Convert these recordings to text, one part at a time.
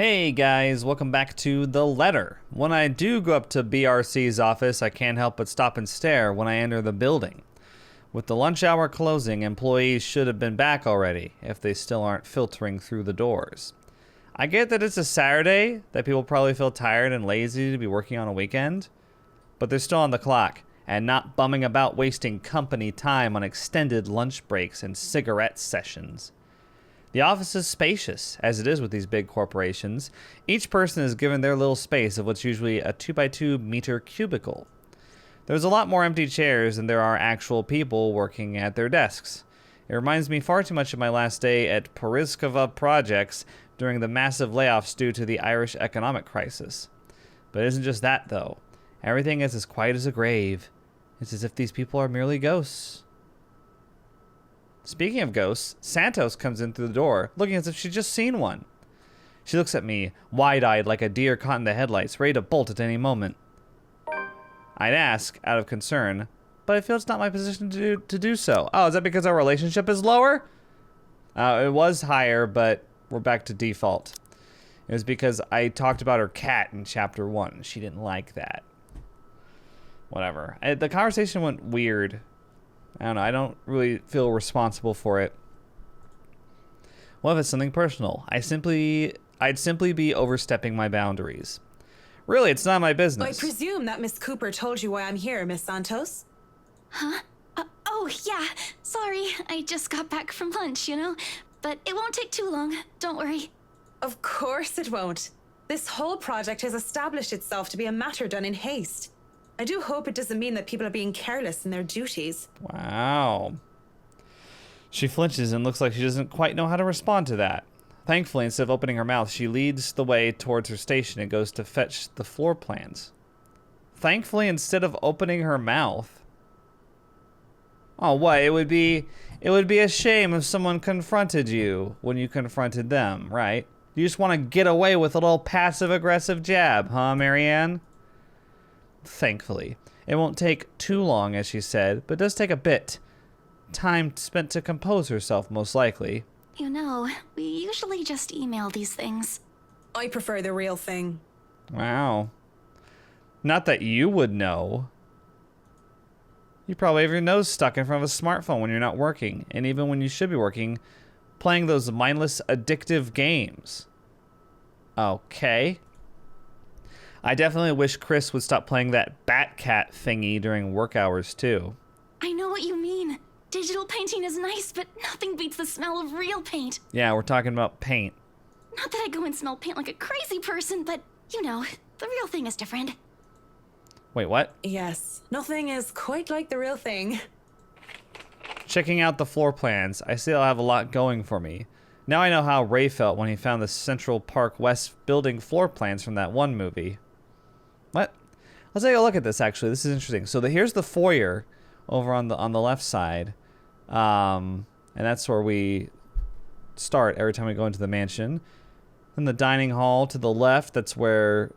Hey guys, welcome back to The Letter. When I do go up to BRC's office, I can't help but stop and stare when I enter the building. With the lunch hour closing, employees should have been back already, if they still aren't filtering through the doors. I get that it's a Saturday, that people probably feel tired and lazy to be working on a weekend, but they're still on the clock, and not bumming about wasting company time on extended lunch breaks and cigarette sessions. The office is spacious, as it is with these big corporations. Each person is given their little space of what's usually a 2x2 meter cubicle. There's a lot more empty chairs than there are actual people working at their desks. It reminds me far too much of my last day at Poriskova Projects during the massive layoffs due to the Irish economic crisis. But it isn't just that, though. Everything is as quiet as a grave. It's as if these people are merely ghosts. Speaking of ghosts, Santos comes in through the door, looking as if she'd just seen one. She looks at me, wide-eyed like a deer caught in the headlights, ready to bolt at any moment. I'd ask, out of concern, but I feel it's not my position to do so. Oh, is that because our relationship is lower? It was higher, but we're back to default. It was because I talked about her cat in chapter 1. She didn't like that. Whatever. The conversation went weird. I don't know, I don't really feel responsible for it. What if it's something personal? I'd simply be overstepping my boundaries. Really, it's not my business. I presume that Miss Cooper told you why I'm here, Miss Santos? Huh? Oh, yeah. Sorry, I just got back from lunch, you know? But it won't take too long, don't worry. Of course it won't. This whole project has established itself to be a matter done in haste. I do hope it doesn't mean that people are being careless in their duties. Wow. She flinches and looks like she doesn't quite know how to respond to that. Thankfully, instead of opening her mouth, she leads the way towards her station and goes to fetch the floor plans. Thankfully, instead of opening her mouth. Oh, what? It would be a shame if someone confronted you when you confronted them, right? You just want to get away with a little passive-aggressive jab, huh, Marianne? Thankfully. It won't take too long, as she said, but it does take a bit. Time spent to compose herself, most likely. You know, we usually just email these things. I prefer the real thing. Wow. Not that you would know. You probably have your nose stuck in front of a smartphone when you're not working, and even when you should be working, playing those mindless, addictive games. Okay. I definitely wish Chris would stop playing that Batcat thingy during work hours, too. I know what you mean. Digital painting is nice, but nothing beats the smell of real paint. Yeah, we're talking about paint. Not that I go and smell paint like a crazy person, but, you know, the real thing is different. Wait, what? Yes, nothing is quite like the real thing. Checking out the floor plans, I see I'll have a lot going for me. Now I know how Ray felt when he found the Central Park West building floor plans from that one movie. What? Let's take a look at this, actually. This is interesting. So here's the foyer over on the left side. And that's where we start every time we go into the mansion. Then the dining hall to the left, that's where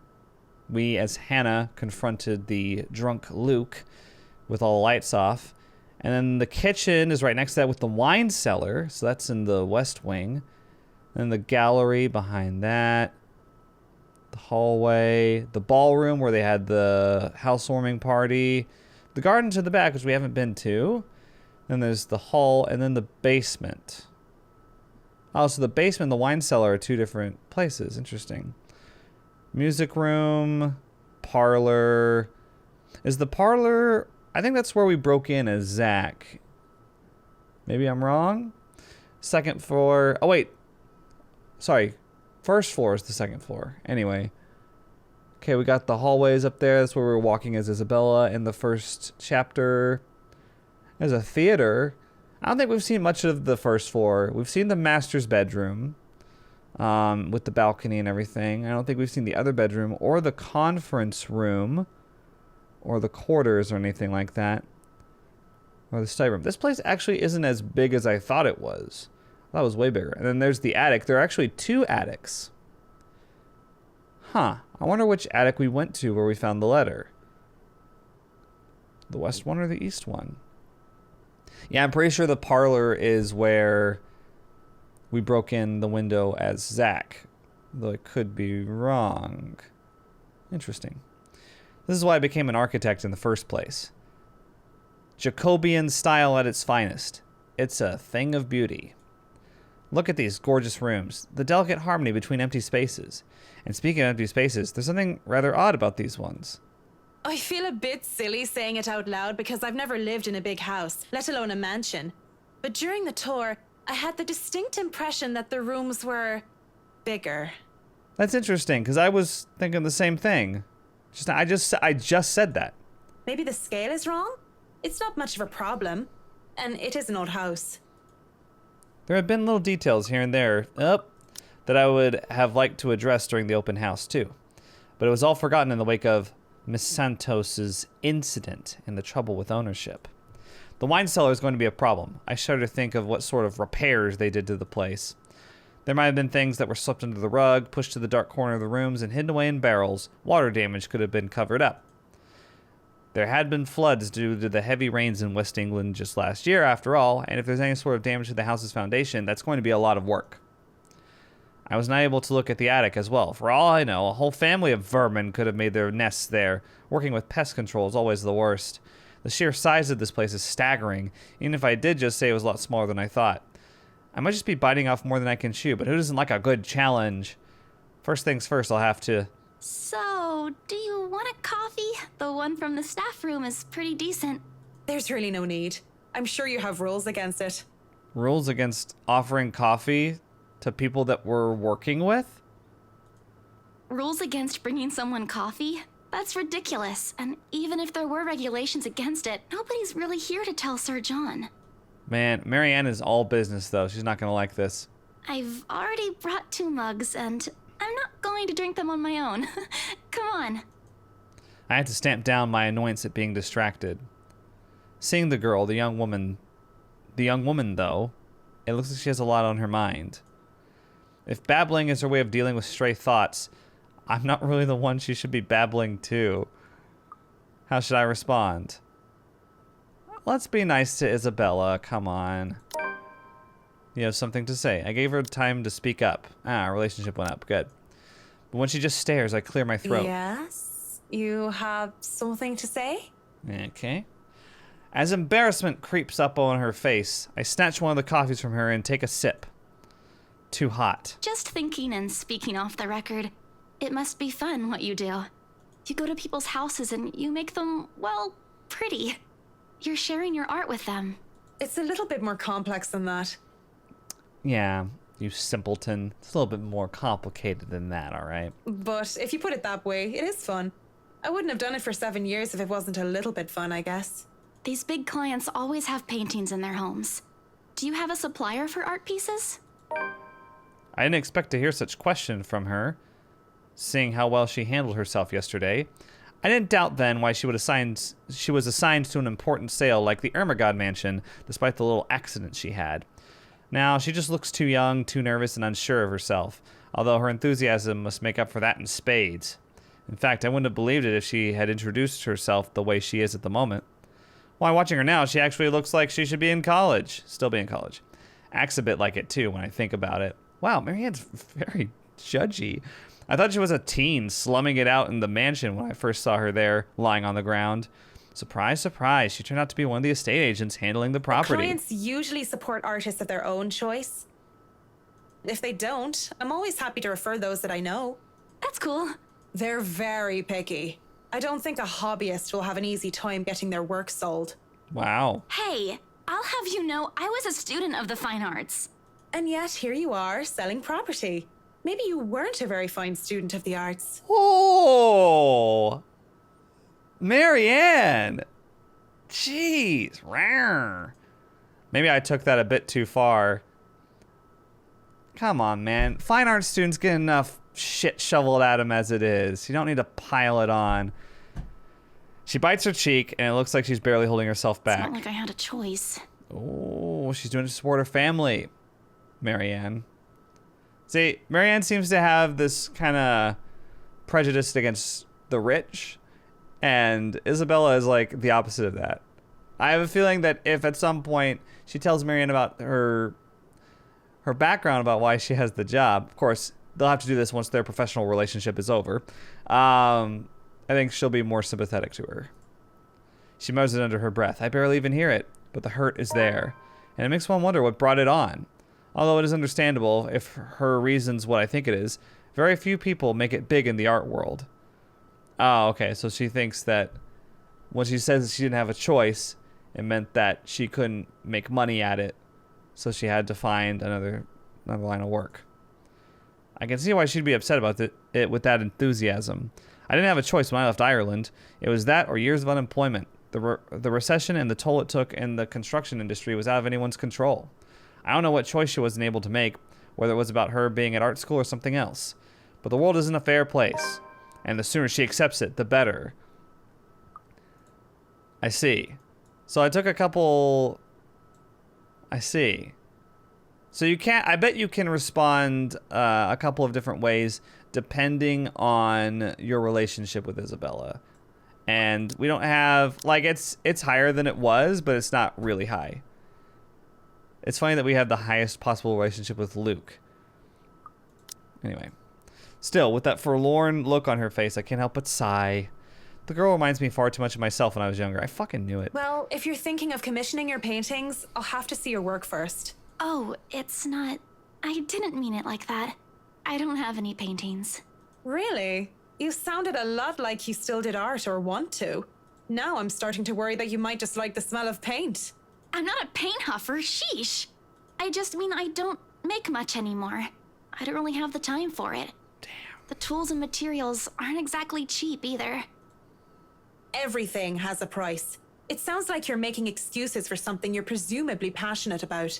we, as Hannah, confronted the drunk Luke with all the lights off. And then the kitchen is right next to that with the wine cellar. So that's in the west wing. And the gallery behind that. The hallway. The ballroom where they had the housewarming party. The garden to the back, which we haven't been to. Then there's the hall and then the basement. Oh, so the basement and the wine cellar are two different places. Interesting. Music room. Parlor. Is the parlor... I think that's where we broke in as Zach. Maybe I'm wrong? Second floor... Oh, wait. Sorry. First floor is the second floor. Anyway. Okay, we got the hallways up there. That's where we were walking as Isabella in the first chapter. There's a theater. I don't think we've seen much of the first floor. We've seen the master's bedroom. With the balcony and everything. I don't think we've seen the other bedroom or the conference room. Or the quarters or anything like that. Or the study room. This place actually isn't as big as I thought it was. That was way bigger. And then there's the attic. There are actually two attics. Huh. I wonder which attic we went to where we found the letter. The west one or the east one? Yeah, I'm pretty sure the parlor is where we broke in the window as Zach. though I could be wrong. Interesting. This is why I became an architect in the first place. Jacobean style at its finest. It's a thing of beauty. Look at these gorgeous rooms, the delicate harmony between empty spaces. And speaking of empty spaces, there's something rather odd about these ones. I feel a bit silly saying it out loud because I've never lived in a big house, let alone a mansion. But during the tour, I had the distinct impression that the rooms were bigger. That's interesting, because I was thinking the same thing. I just said that. Maybe the scale is wrong? It's not much of a problem. And it is an old house. There have been little details here and there that I would have liked to address during the open house, too. But it was all forgotten in the wake of Miss Santos's incident and the trouble with ownership. The wine cellar is going to be a problem. I shudder to think of what sort of repairs they did to the place. There might have been things that were swept under the rug, pushed to the dark corner of the rooms, and hidden away in barrels. Water damage could have been covered up. There had been floods due to the heavy rains in West England just last year, after all, and if there's any sort of damage to the house's foundation, that's going to be a lot of work. I was not able to look at the attic as well. For all I know, a whole family of vermin could have made their nests there. Working with pest control is always the worst. The sheer size of this place is staggering, even if I did just say it was a lot smaller than I thought. I might just be biting off more than I can chew, but who doesn't like a good challenge? First things first, I'll have to... So, do you want a coffee? The one from the staff room is pretty decent. There's really no need. I'm sure you have rules against it. Rules against offering coffee to people that we're working with? Rules against bringing someone coffee? That's ridiculous. And even if there were regulations against it, nobody's really here to tell Sir John. Man, Marianne is all business, though. She's not going to like this. I've already brought 2 mugs, and I'm not going to drink them on my own. Come on. I had to stamp down my annoyance at being distracted. Seeing the girl, the young woman, though, it looks like she has a lot on her mind. If babbling is her way of dealing with stray thoughts, I'm not really the one she should be babbling to. How should I respond? Let's be nice to Isabella, come on. You have something to say. I gave her time to speak up. Our relationship went up, good. But when she just stares, I clear my throat. Yes? You have something to say? Okay. As embarrassment creeps up on her face, I snatch one of the coffees from her and take a sip. Too hot. Just thinking and speaking off the record, it must be fun what you do. You go to people's houses and you make them, well, pretty. You're sharing your art with them. It's a little bit more complex than that. Yeah, you simpleton. It's a little bit more complicated than that, all right? But if you put it that way, it is fun. I wouldn't have done it for 7 years if it wasn't a little bit fun, I guess. These big clients always have paintings in their homes. Do you have a supplier for art pieces? I didn't expect to hear such question from her, seeing how well she handled herself yesterday. I didn't doubt then why she was assigned to an important sale like the Ermengarde mansion, despite the little accident she had. Now, she just looks too young, too nervous, and unsure of herself, although her enthusiasm must make up for that in spades. In fact, I wouldn't have believed it if she had introduced herself the way she is at the moment. Why, watching her now, she actually looks like she should be in college. Still be in college. Acts a bit like it, too, when I think about it. Wow, Marianne's very judgy. I thought she was a teen slumming it out in the mansion when I first saw her there, lying on the ground. Surprise, surprise, she turned out to be one of the estate agents handling the property. Clients usually support artists of their own choice. If they don't, I'm always happy to refer those that I know. That's cool. They're very picky. I don't think a hobbyist will have an easy time getting their work sold. Wow. Hey, I'll have you know I was a student of the fine arts. And yet, here you are, selling property. Maybe you weren't a very fine student of the arts. Oh, Marianne. Jeez. Rawr. Maybe I took that a bit too far. Come on, man. Fine art students get enough shit shoveled at them as it is. You don't need to pile it on. She bites her cheek, and it looks like she's barely holding herself back. It's not like I had a choice. Oh, she's doing it to support her family. Marianne. See, Marianne seems to have this kind of prejudice against the rich, and Isabella is like the opposite of that. I have a feeling that if at some point she tells Marianne about her background about why she has the job, of course, they'll have to do this once their professional relationship is over. I think she'll be more sympathetic to her. She mutters it under her breath. I barely even hear it, but the hurt is there, and it makes one wonder what brought it on. Although it is understandable if her reason's what I think it is, very few people make it big in the art world. Oh, okay, so she thinks that when she says she didn't have a choice, it meant that she couldn't make money at it, so she had to find another line of work. I can see why she'd be upset about it with that enthusiasm. I didn't have a choice when I left Ireland. It was that or years of unemployment. The recession and the toll it took in the construction industry was out of anyone's control. I don't know what choice she wasn't able to make, whether it was about her being at art school or something else. But the world isn't a fair place, and the sooner she accepts it, the better. I see. So I took a couple... I see. So you can't... I bet you can respond a couple of different ways depending on your relationship with Isabella. And we don't have... Like, it's higher than it was, but it's not really high. It's funny that we have the highest possible relationship with Luke. Anyway. Still, with that forlorn look on her face, I can't help but sigh. The girl reminds me far too much of myself when I was younger. I fucking knew it. Well, if you're thinking of commissioning your paintings, I'll have to see your work first. Oh, it's not... I didn't mean it like that. I don't have any paintings. Really? You sounded a lot like you still did art or want to. Now I'm starting to worry that you might just like the smell of paint. I'm not a paint huffer, sheesh. I just mean I don't make much anymore. I don't really have the time for it. Damn. The tools and materials aren't exactly cheap either. Everything has a price. It sounds like you're making excuses for something you're presumably passionate about.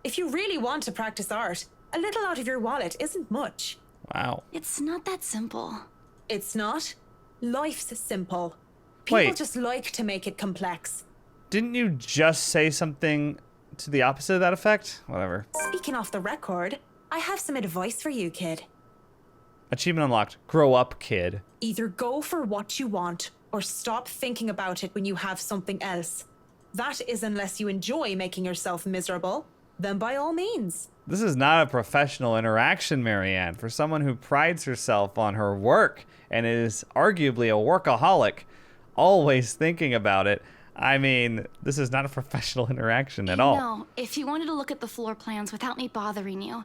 If you really want to practice art, a little out of your wallet isn't much. Wow. It's not that simple. It's not. Life's simple. People Wait. just like to make it complex. Didn't you just say something to the opposite of that effect? Whatever. Speaking off the record, I have some advice for you, kid. Achievement unlocked. Grow up, kid. Either go for what you want, or stop thinking about it when you have something else. That is unless you enjoy making yourself miserable, then by all means. This is not a professional interaction, Marianne. For someone who prides herself on her work and is arguably a workaholic, always thinking about it, I mean, this is not a professional interaction at all. No, if you wanted to look at the floor plans without me bothering you,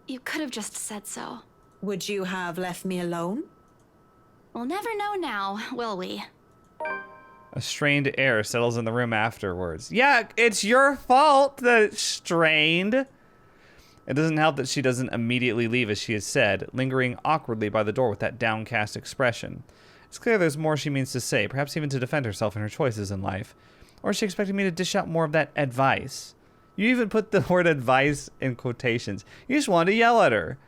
you could have just said so. Would you have left me alone? We'll never know now, will we? A strained air settles in the room afterwards. Yeah, it's your fault that it's strained. It doesn't help that she doesn't immediately leave as she has said, lingering awkwardly by the door with that downcast expression. It's clear there's more she means to say, perhaps even to defend herself in her choices in life. Or is she expecting me to dish out more of that advice? You even put the word advice in quotations. You just wanted to yell at her.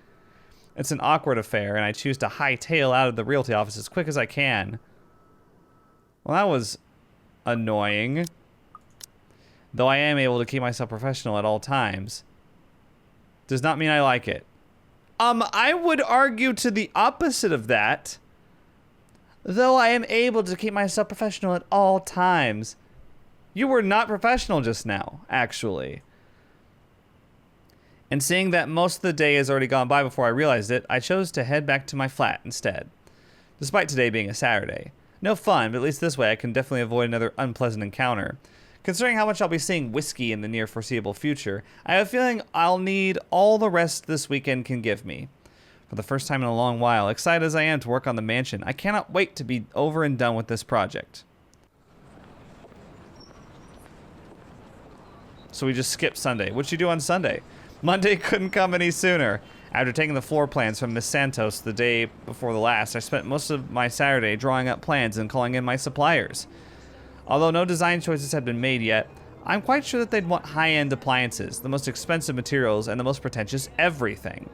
It's an awkward affair, and I choose to hightail out of the realty office as quick as I can. Well, that was annoying. Though I am able to keep myself professional at all times, does not mean I like it. I would argue to the opposite of that. Though I am able to keep myself professional at all times. You were not professional just now, actually. And seeing that most of the day has already gone by before I realized it, I chose to head back to my flat instead. Despite today being a Saturday. No fun, but at least this way I can definitely avoid another unpleasant encounter. Considering how much I'll be seeing Whisky in the near foreseeable future, I have a feeling I'll need all the rest this weekend can give me. For the first time in a long while, excited as I am to work on the mansion, I cannot wait to be over and done with this project. So we just skipped Sunday. What'd you do on Sunday? Monday couldn't come any sooner. After taking the floor plans from Miss Santos the day before the last, I spent most of my Saturday drawing up plans and calling in my suppliers. Although no design choices had been made yet, I'm quite sure that they'd want high-end appliances, the most expensive materials, and the most pretentious everything.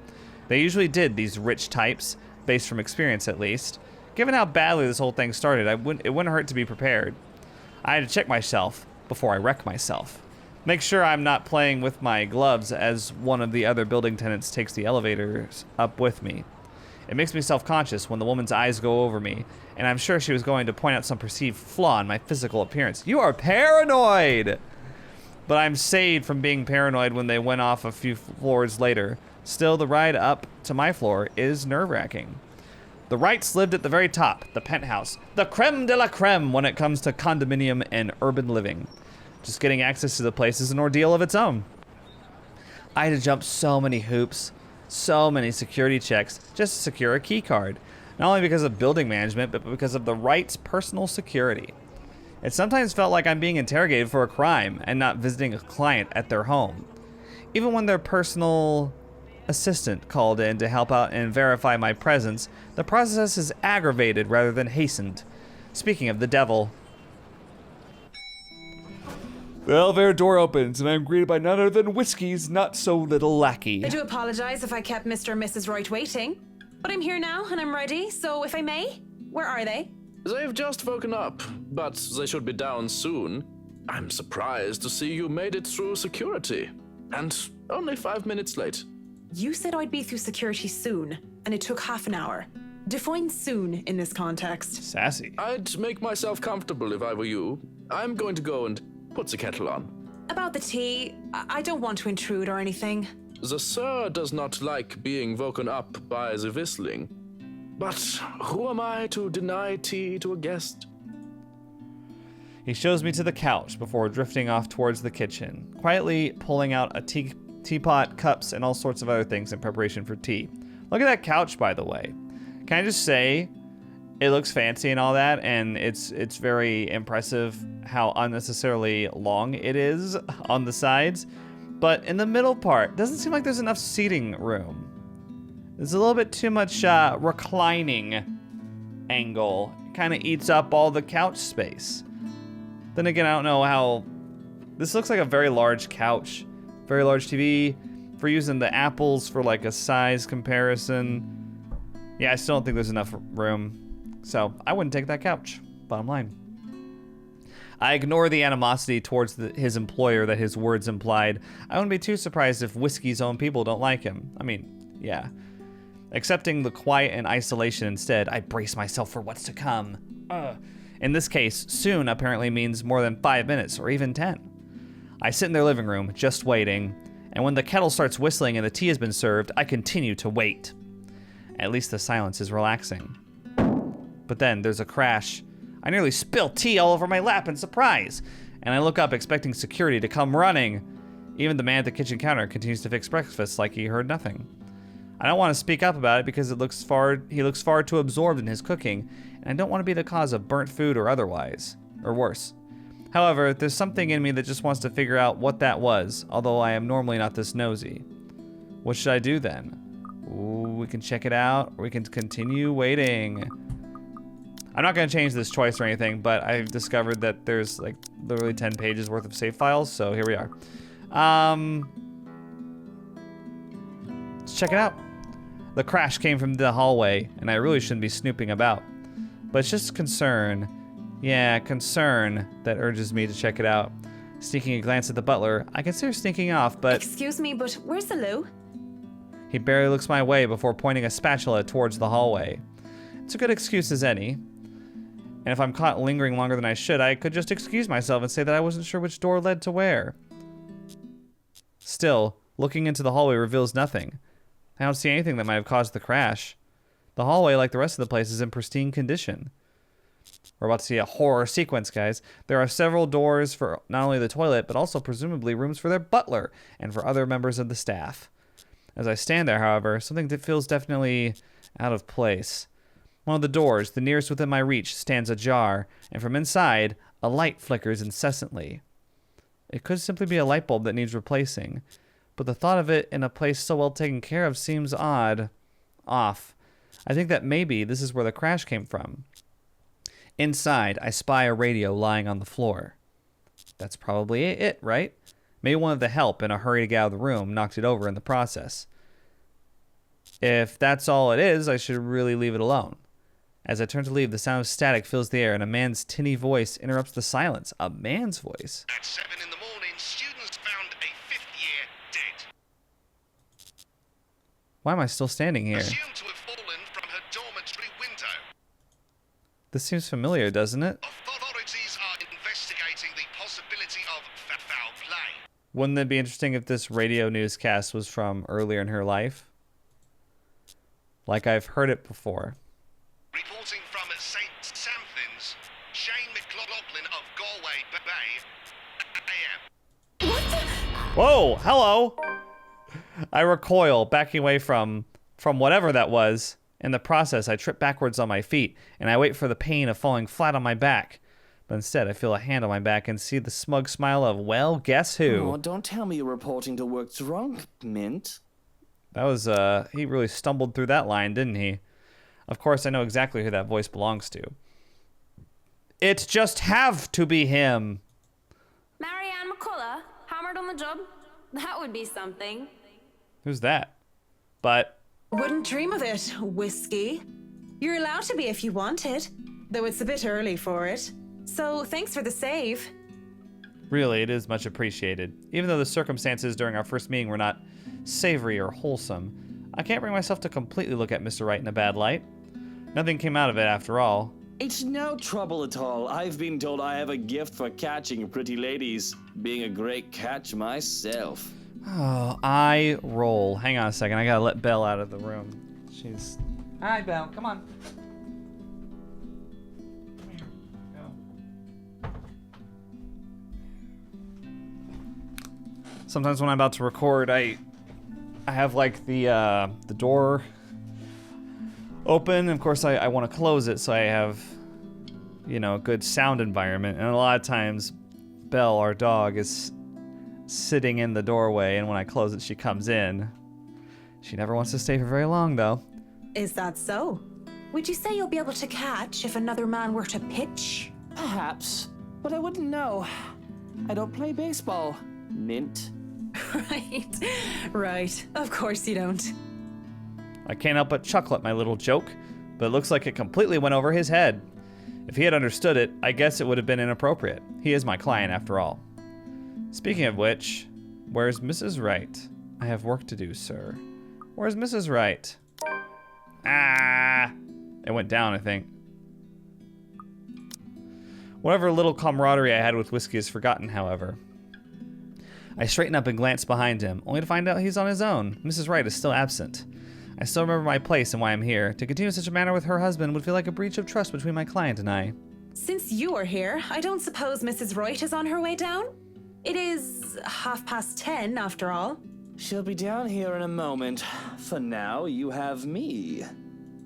They usually did, these rich types, based from experience at least. Given how badly this whole thing started, it wouldn't hurt to be prepared. I had to check myself before I wreck myself. Make sure I'm not playing with my gloves as one of the other building tenants takes the elevators up with me. It makes me self-conscious when the woman's eyes go over me, and I'm sure she was going to point out some perceived flaw in my physical appearance. You are paranoid! But I'm saved from being paranoid when they went off a few floors later, Still, the ride up to my floor is nerve-wracking. The Wrights lived at the very top, the penthouse, the creme de la creme when it comes to condominium and urban living. Just getting access to the place is an ordeal of its own. I had to jump so many hoops, so many security checks just to secure a key card. Not only because of building management, but because of the Wrights' personal security. It sometimes felt like I'm being interrogated for a crime and not visiting a client at their home. Even when their personal assistant called in to help out and verify my presence, the process is aggravated rather than hastened. Speaking of the devil. The elevator door opens and I'm greeted by none other than Whisky's not-so-little lackey. I do apologize if I kept Mr. and Mrs. Wright waiting, but I'm here now and I'm ready, so if I may, where are they? They've just woken up, but they should be down soon. I'm surprised to see you made it through security, and only 5 minutes late. You said I'd be through security soon, and it took half an hour. Define soon in this context. Sassy. I'd make myself comfortable if I were you. I'm going to go and put the kettle on. About the tea, I don't want to intrude or anything. The sir does not like being woken up by the whistling. But who am I to deny tea to a guest? He shows me to the couch before drifting off towards the kitchen, quietly pulling out a teapot, cups, and all sorts of other things in preparation for tea. Look at that couch, by the way. Can I just say, it looks fancy and all that, and it's very impressive how unnecessarily long it is on the sides. But in the middle part, doesn't seem like there's enough seating room. There's a little bit too much reclining angle. It kind of eats up all the couch space. Then again, I don't know how... This looks like a very large couch. Very large TV. For using the apples for like a size comparison. Yeah, I still don't think there's enough room. So, I wouldn't take that couch. Bottom line. I ignore the animosity towards his employer that his words implied. I wouldn't be too surprised if Whisky's own people don't like him. I mean, yeah. Accepting the quiet and isolation instead, I brace myself for what's to come. In this case, soon apparently means more than 5 minutes or even 10. I sit in their living room, just waiting, and when the kettle starts whistling and the tea has been served, I continue to wait. At least the silence is relaxing. But then there's a crash. I nearly spill tea all over my lap in surprise, and I look up expecting security to come running. Even the man at the kitchen counter continues to fix breakfast like he heard nothing. I don't want to speak up about it because he looks far too absorbed in his cooking, and I don't want to be the cause of burnt food or otherwise, or worse. However, there's something in me that just wants to figure out what that was, although I am normally not this nosy. What should I do then? Ooh, we can check it out, or we can continue waiting. I'm not going to change this choice or anything, but I've discovered that there's like literally 10 pages worth of save files, so here we are. Let's check it out. The crash came from the hallway, and I really shouldn't be snooping about. But it's just concern. Yeah, concern that urges me to check it out. Sneaking a glance at the butler, I consider sneaking off, but... Excuse me, but where's the loo? He barely looks my way before pointing a spatula towards the hallway. It's a good excuse as any. And if I'm caught lingering longer than I should, I could just excuse myself and say that I wasn't sure which door led to where. Still, looking into the hallway reveals nothing. I don't see anything that might have caused the crash. The hallway, like the rest of the place, is in pristine condition. We're about to see a horror sequence, guys. There are several doors for not only the toilet, but also presumably rooms for their butler and for other members of the staff. As I stand there, however, something that feels definitely out of place. One of the doors, the nearest within my reach, stands ajar, and from inside, a light flickers incessantly. It could simply be a light bulb that needs replacing, but the thought of it in a place so well taken care of seems odd. Off. I think that maybe this is where the crash came from. Inside, I spy a radio lying on the floor. That's probably it, right? Maybe one of the help in a hurry to get out of the room knocked it over in the process. If that's all it is, I should really leave it alone. As I turn to leave, the sound of static fills the air and a man's tinny voice interrupts the silence. A man's voice? At 7 in the morning, students found a 5th-year dead. Why am I still standing here? Assumed to have fallen from her dormitory window. This seems familiar, doesn't it? Authorities are investigating the possibility of foul play. Wouldn't it be interesting if this radio newscast was from earlier in her life? Like I've heard it before. Reporting from St. Samthins, Shane McLaughlin of Galway Bay AM. Whoa, hello! I recoil, backing away from whatever that was. In the process, I trip backwards on my feet, and I wait for the pain of falling flat on my back. But instead, I feel a hand on my back and see the smug smile of, well, guess who? Oh, don't tell me you're reporting to work drunk, Mint. That was, he really stumbled through that line, didn't he? Of course, I know exactly who that voice belongs to. It just have to be him. Marianne McCullough, hammered on the job? That would be something. Who's that? But... Wouldn't dream of it, Whisky. You're allowed to be if you wanted, though it's a bit early for it. So thanks for the save. Really, it is much appreciated. Even though the circumstances during our first meeting were not savory or wholesome, I can't bring myself to completely look at Mr. Wright in a bad light. Nothing came out of it after all. It's no trouble at all. I've been told I have a gift for catching pretty ladies. Being a great catch myself. Oh, I roll. Hang on a second. I gotta let Belle out of the room. She's... Hi, Belle. Come on. Come here. Go. Sometimes when I'm about to record, I have like the door open. Of course, I want to close it so I have, you know, a good sound environment. And a lot of times, Belle, our dog, is sitting in the doorway, and when I close it, she comes in. She never wants to stay for very long, though. Is that so? Would you say you'll be able to catch if another man were to pitch? Perhaps, but I wouldn't know. I don't play baseball, Mint. Right. Of course you don't. I can't help but chuckle at my little joke, but it looks like it completely went over his head. If he had understood it, I guess it would have been inappropriate. He is my client, after all. Speaking of which, where's Mrs. Wright? I have work to do, sir. Where's Mrs. Wright? Ah! It went down, I think. Whatever little camaraderie I had with Whisky is forgotten, however. I straighten up and glance behind him, only to find out he's on his own. Mrs. Wright is still absent. I still remember my place and why I'm here. To continue in such a manner with her husband would feel like a breach of trust between my client and I. Since you are here, I don't suppose Mrs. Wright is on her way down? It is 10:30 after all. She'll be down here in a moment. For now, you have me.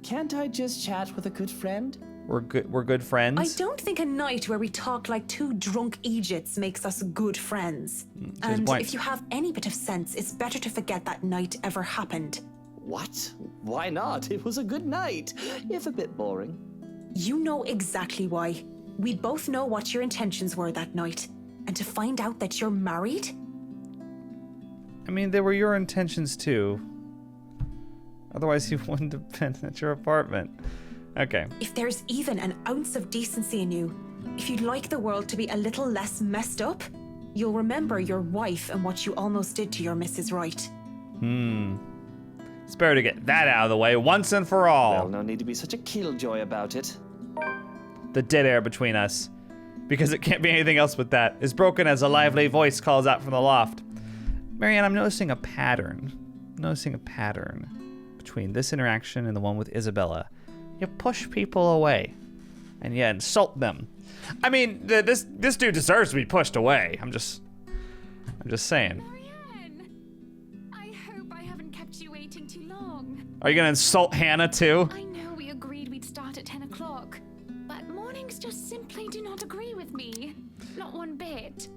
Can't I just chat with a good friend? We're good friends. I don't think a night where we talk like two drunk Egypts makes us good friends. And point. if you have any bit of sense, it's better to forget that night ever happened. What? Why not? It was a good night, if a bit boring. You know exactly why. We both know what your intentions were that night. And to find out that you're married? I mean, they were your intentions too. Otherwise, you wouldn't have been at your apartment. Okay. If there's even an ounce of decency in you, if you'd like the world to be a little less messed up, you'll remember your wife and what you almost did to your Mrs. Wright. It's better to get that out of the way once and for all. Well, no need to be such a killjoy about it. The dead air between us, because it can't be anything else but that, is broken as a lively voice calls out from the loft. Marianne, I'm noticing a pattern. Between this interaction and the one with Isabella. You push people away, and you insult them. I mean, this dude deserves to be pushed away. I'm just saying. Marianne! I hope I haven't kept you waiting too long. Are you gonna insult Hannah too? I know we agreed we'd start at 10 o'clock, but mornings just simply do not agree with me. Not one bit.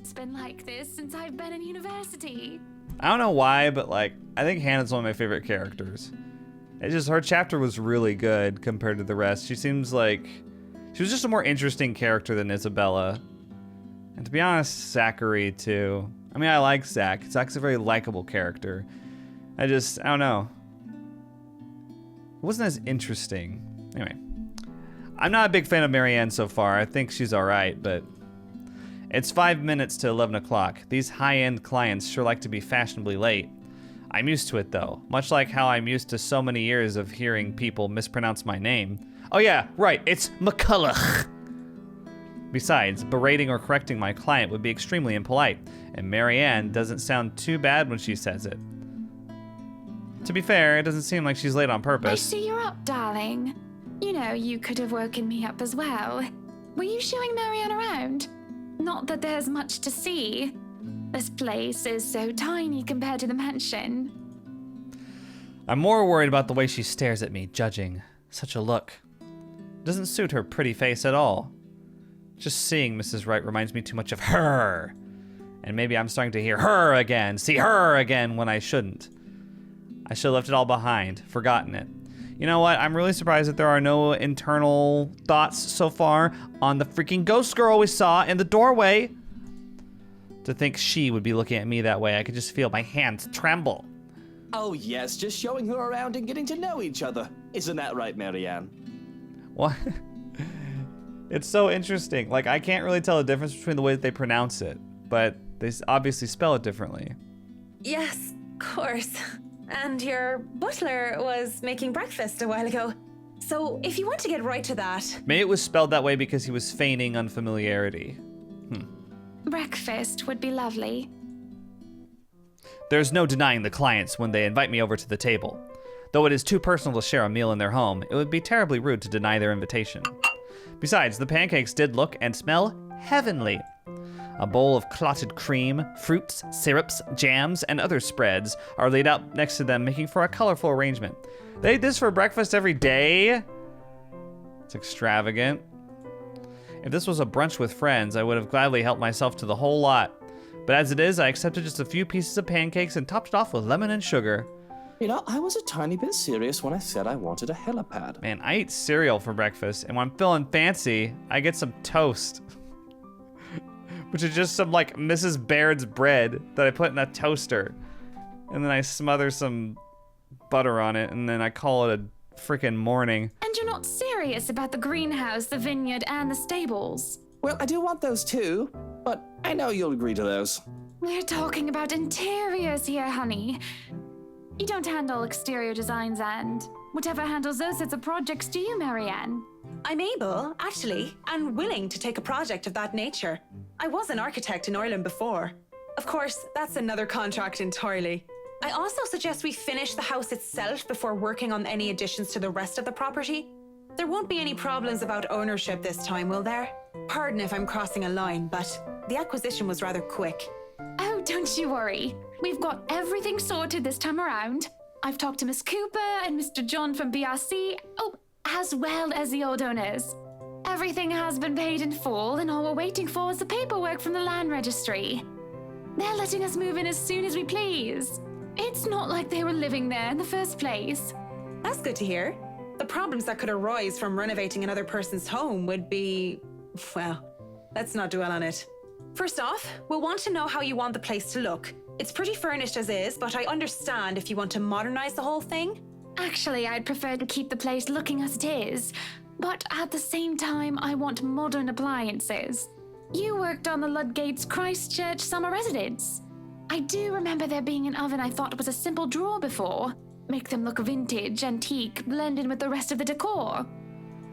It's been like this since I've been in university. I don't know why, but like, I think Hannah's one of my favorite characters. It's just, her chapter was really good compared to the rest. She seems like she was just a more interesting character than Isabella. And to be honest, Zachary too. I mean, I like Zach. Zach's a very likable character. I don't know. It wasn't as interesting. Anyway, I'm not a big fan of Marianne so far. I think she's all right, but it's 5 minutes to 11 o'clock. These high-end clients sure like to be fashionably late. I'm used to it though, much like how I'm used to so many years of hearing people mispronounce my name. Oh yeah, right, it's McCullough. Besides, berating or correcting my client would be extremely impolite, and Marianne doesn't sound too bad when she says it. To be fair, it doesn't seem like she's late on I purpose. see you're up, darling. You know, you could have woken me up as well. Were you showing Marianne around? Not that there's much to see. This place is so tiny compared to the mansion. I'm more worried about the way she stares at me, judging. Such a look. Doesn't suit her pretty face at all. Just seeing Mrs. Wright reminds me too much of her. And maybe I'm starting to hear her again, see her again when I shouldn't. I should have left it all behind, forgotten it. You know what? I'm really surprised that there are no internal thoughts so far on the freaking ghost girl we saw in the doorway. To think she would be looking at me that way, I could just feel my hands tremble. Oh yes, just showing her around and getting to know each other. Isn't that right, Marianne? What? It's so interesting. Like, I can't really tell the difference between the way that they pronounce it, but they obviously spell it differently. Yes, of course. And your butler was making breakfast a while ago. So if you want to get right to that... Maybe it was spelled that way because he was feigning unfamiliarity. Breakfast would be lovely. There's no denying the clients when they invite me over to the table. Though it is too personal to share a meal in their home, it would be terribly rude to deny their invitation. Besides, the pancakes did look and smell heavenly. A bowl of clotted cream, fruits, syrups, jams, and other spreads are laid out next to them, making for a colorful arrangement. They eat this for breakfast every day? It's extravagant. If this was a brunch with friends, I would have gladly helped myself to the whole lot. But as it is, I accepted just a few pieces of pancakes and topped it off with lemon and sugar. You know, I was a tiny bit serious when I said I wanted a helipad. Man, I eat cereal for breakfast, and when I'm feeling fancy, I get some toast. Which is just some, like, Mrs. Baird's bread that I put in a toaster. And then I smother some butter on it, and then I call it a freaking morning. And you're not serious about the greenhouse, the vineyard, and the stables. Well, I do want those too, but I know you'll agree to those. We're talking about interiors here, honey. You don't handle exterior designs and whatever handles those sorts of projects do you, Marianne? I'm able, actually, and willing to take a project of that nature. I was an architect in Ireland before. Of course, that's another contract entirely. I also suggest we finish the house itself before working on any additions to the rest of the property. There won't be any problems about ownership this time, will there? Pardon if I'm crossing a line, but the acquisition was rather quick. Oh, don't you worry. We've got everything sorted this time around. I've talked to Miss Cooper and Mr. John from BRC, as well as the old owners. Everything has been paid in full, and all we're waiting for is the paperwork from the land registry. They're letting us move in as soon as we please. It's not like they were living there in the first place. That's good to hear. The problems that could arise from renovating another person's home would be... well, let's not dwell on it. First off, we'll want to know how you want the place to look. It's pretty furnished as is, but I understand if you want to modernize the whole thing. Actually, I'd prefer to keep the place looking as it is, but at the same time, I want modern appliances. You worked on the Ludgate's Christchurch summer residence. I do remember there being an oven I thought was a simple drawer before. Make them look vintage, antique, blend in with the rest of the decor.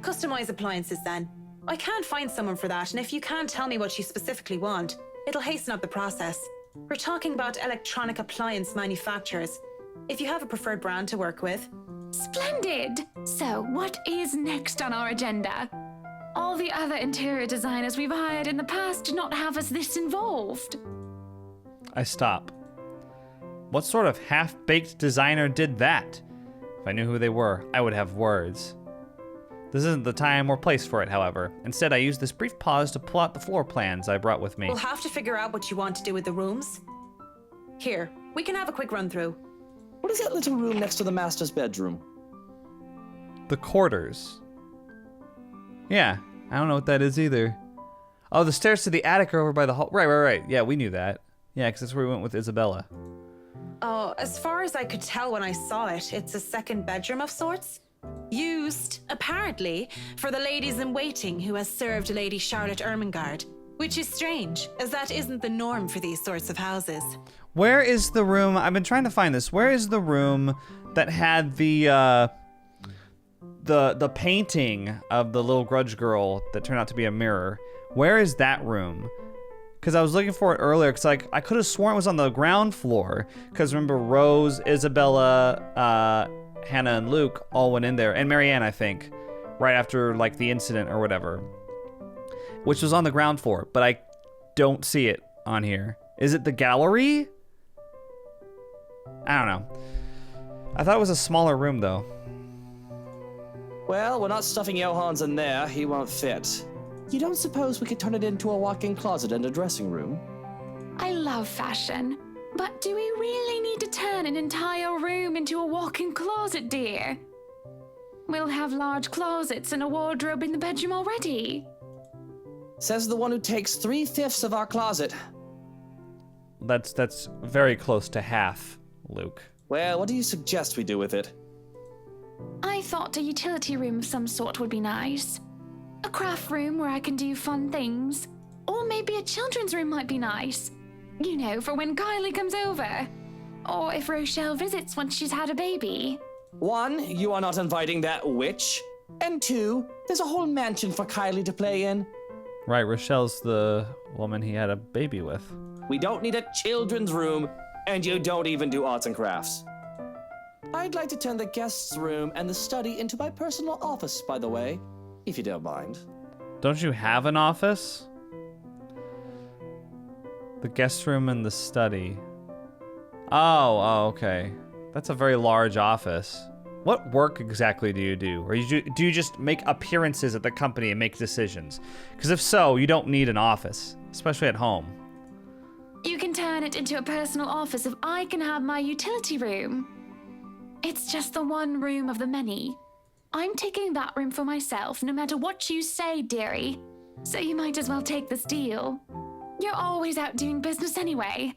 Customize appliances then. I can't find someone for that, and if you can't tell me what you specifically want, it'll hasten up the process. We're talking about electronic appliance manufacturers. If you have a preferred brand to work with. Splendid! So, what is next on our agenda? All the other interior designers we've hired in the past did not have us this involved. I stop. What sort of half-baked designer did that? If I knew who they were, I would have words. This isn't the time or place for it, however. Instead, I use this brief pause to pull out the floor plans I brought with me. We'll have to figure out what you want to do with the rooms. Here, we can have a quick run through. What is that little room next to the master's bedroom? The quarters. Yeah, I don't know what that is either. Oh, the stairs to the attic are over by the hall. Right. Yeah, we knew that. Yeah, because that's where we went with Isabella. Oh, as far as I could tell when I saw it, it's a second bedroom of sorts. Used, apparently, for the ladies in waiting who has served Lady Charlotte Ermengarde. Which is strange, as that isn't the norm for these sorts of houses. Where is the room? I've been trying to find this. Where is the room that had the the painting of the little grudge girl that turned out to be a mirror. Where is that room? Because I was looking for it earlier, because like I could have sworn it was on the ground floor. Because remember, Rose, Isabella, Hannah, and Luke all went in there, and Marianne, I think, right after like the incident or whatever, which was on the ground floor. But I don't see it on here. Is it the gallery? I don't know. I thought it was a smaller room though. Well, we're not stuffing Johans in there. He won't fit. You don't suppose we could turn it into a walk-in closet and a dressing room? I love fashion, but do we really need to turn an entire room into a walk-in closet, dear? We'll have large closets and a wardrobe in the bedroom already. Says the one who takes 3/5 of our closet. That's very close to half, Luke. Well, what do you suggest we do with it? I thought a utility room of some sort would be nice. A craft room where I can do fun things. Or maybe a children's room might be nice. You know, for when Kylie comes over. Or if Rochelle visits once she's had a baby. 1, you are not inviting that witch. And 2, there's a whole mansion for Kylie to play in. Right, Rochelle's the woman he had a baby with. We don't need a children's room, and you don't even do arts and crafts. I'd like to turn the guest's room and the study into my personal office, by the way, if you don't mind. Don't you have an office? The guest room and the study. Oh, okay. That's a very large office. What work exactly do you do? Or do you just make appearances at the company and make decisions? Because if so, you don't need an office, especially at home. You can turn it into a personal office if I can have my utility room. It's just the one room of the many. I'm taking that room for myself, no matter what you say, dearie. So you might as well take this deal. You're always out doing business anyway.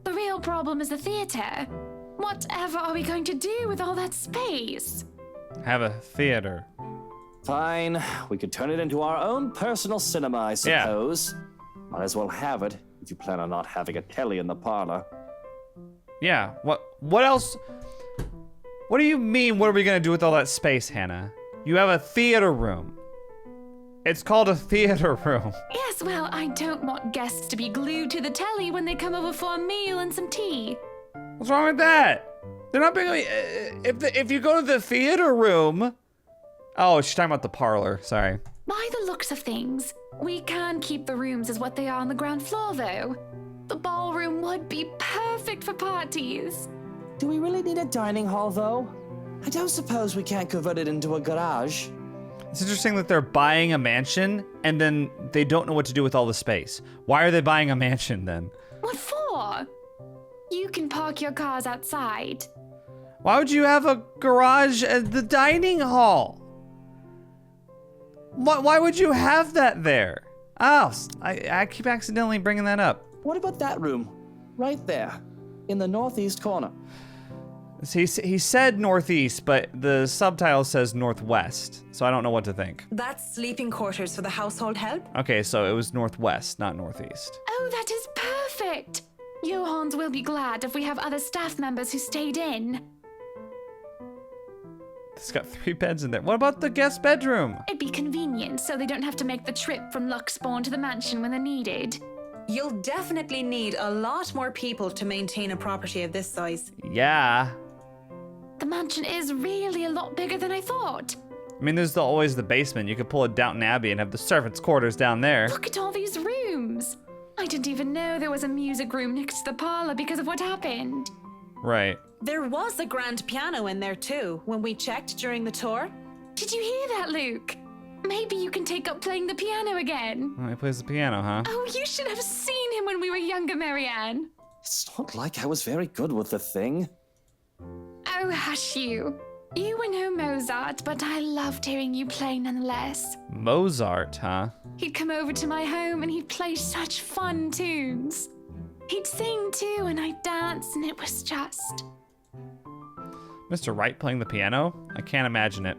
The real problem is the theater. Whatever are we going to do with all that space? Have a theater. Fine, we could turn it into our own personal cinema, I suppose. Might as well have it, if you plan on not having a telly in the parlor. Yeah, what else? What do you mean, what are we gonna do with all that space, Hannah? You have a theater room. It's called a theater room. Yes, well, I don't want guests to be glued to the telly when they come over for a meal and some tea. What's wrong with that? They're not being. If you go to the theater room. Oh, she's talking about the parlor. Sorry. By the looks of things, we can keep the rooms as what they are on the ground floor, though. The ballroom would be perfect for parties. Do we really need a dining hall, though? I don't suppose we can't convert it into a garage. It's interesting that they're buying a mansion and then they don't know what to do with all the space. Why are they buying a mansion then? What for? You can park your cars outside. Why would you have a garage at the dining hall? Why would you have that there? Oh, I keep accidentally bringing that up. What about that room? Right there, in the northeast corner. He said northeast, but the subtitle says northwest, so I don't know what to think. That's sleeping quarters for the household help. Okay, so it was northwest, not northeast. Oh, that is perfect. Johans will be glad if we have other staff members who stayed in. It's got 3 beds in there. What about the guest bedroom? It'd be convenient so they don't have to make the trip from Luxbourne to the mansion when they're needed. You'll definitely need a lot more people to maintain a property of this size. Yeah. The mansion is really a lot bigger than I thought. I mean, there's always the basement. You could pull a Downton Abbey and have the servants' quarters down there. Look at all these rooms. I didn't even know there was a music room next to the parlor because of what happened. Right. There was a grand piano in there too, when we checked during the tour. Did you hear that, Luke? Maybe you can take up playing the piano again. Oh, he plays the piano, huh? Oh, you should have seen him when we were younger, Marianne. It's not like I was very good with the thing. Oh, hush you. You were no Mozart, but I loved hearing you play nonetheless. Mozart, huh? He'd come over to my home and he'd play such fun tunes. He'd sing too, and I'd dance, and it was just... Mr. Wright playing the piano? I can't imagine it.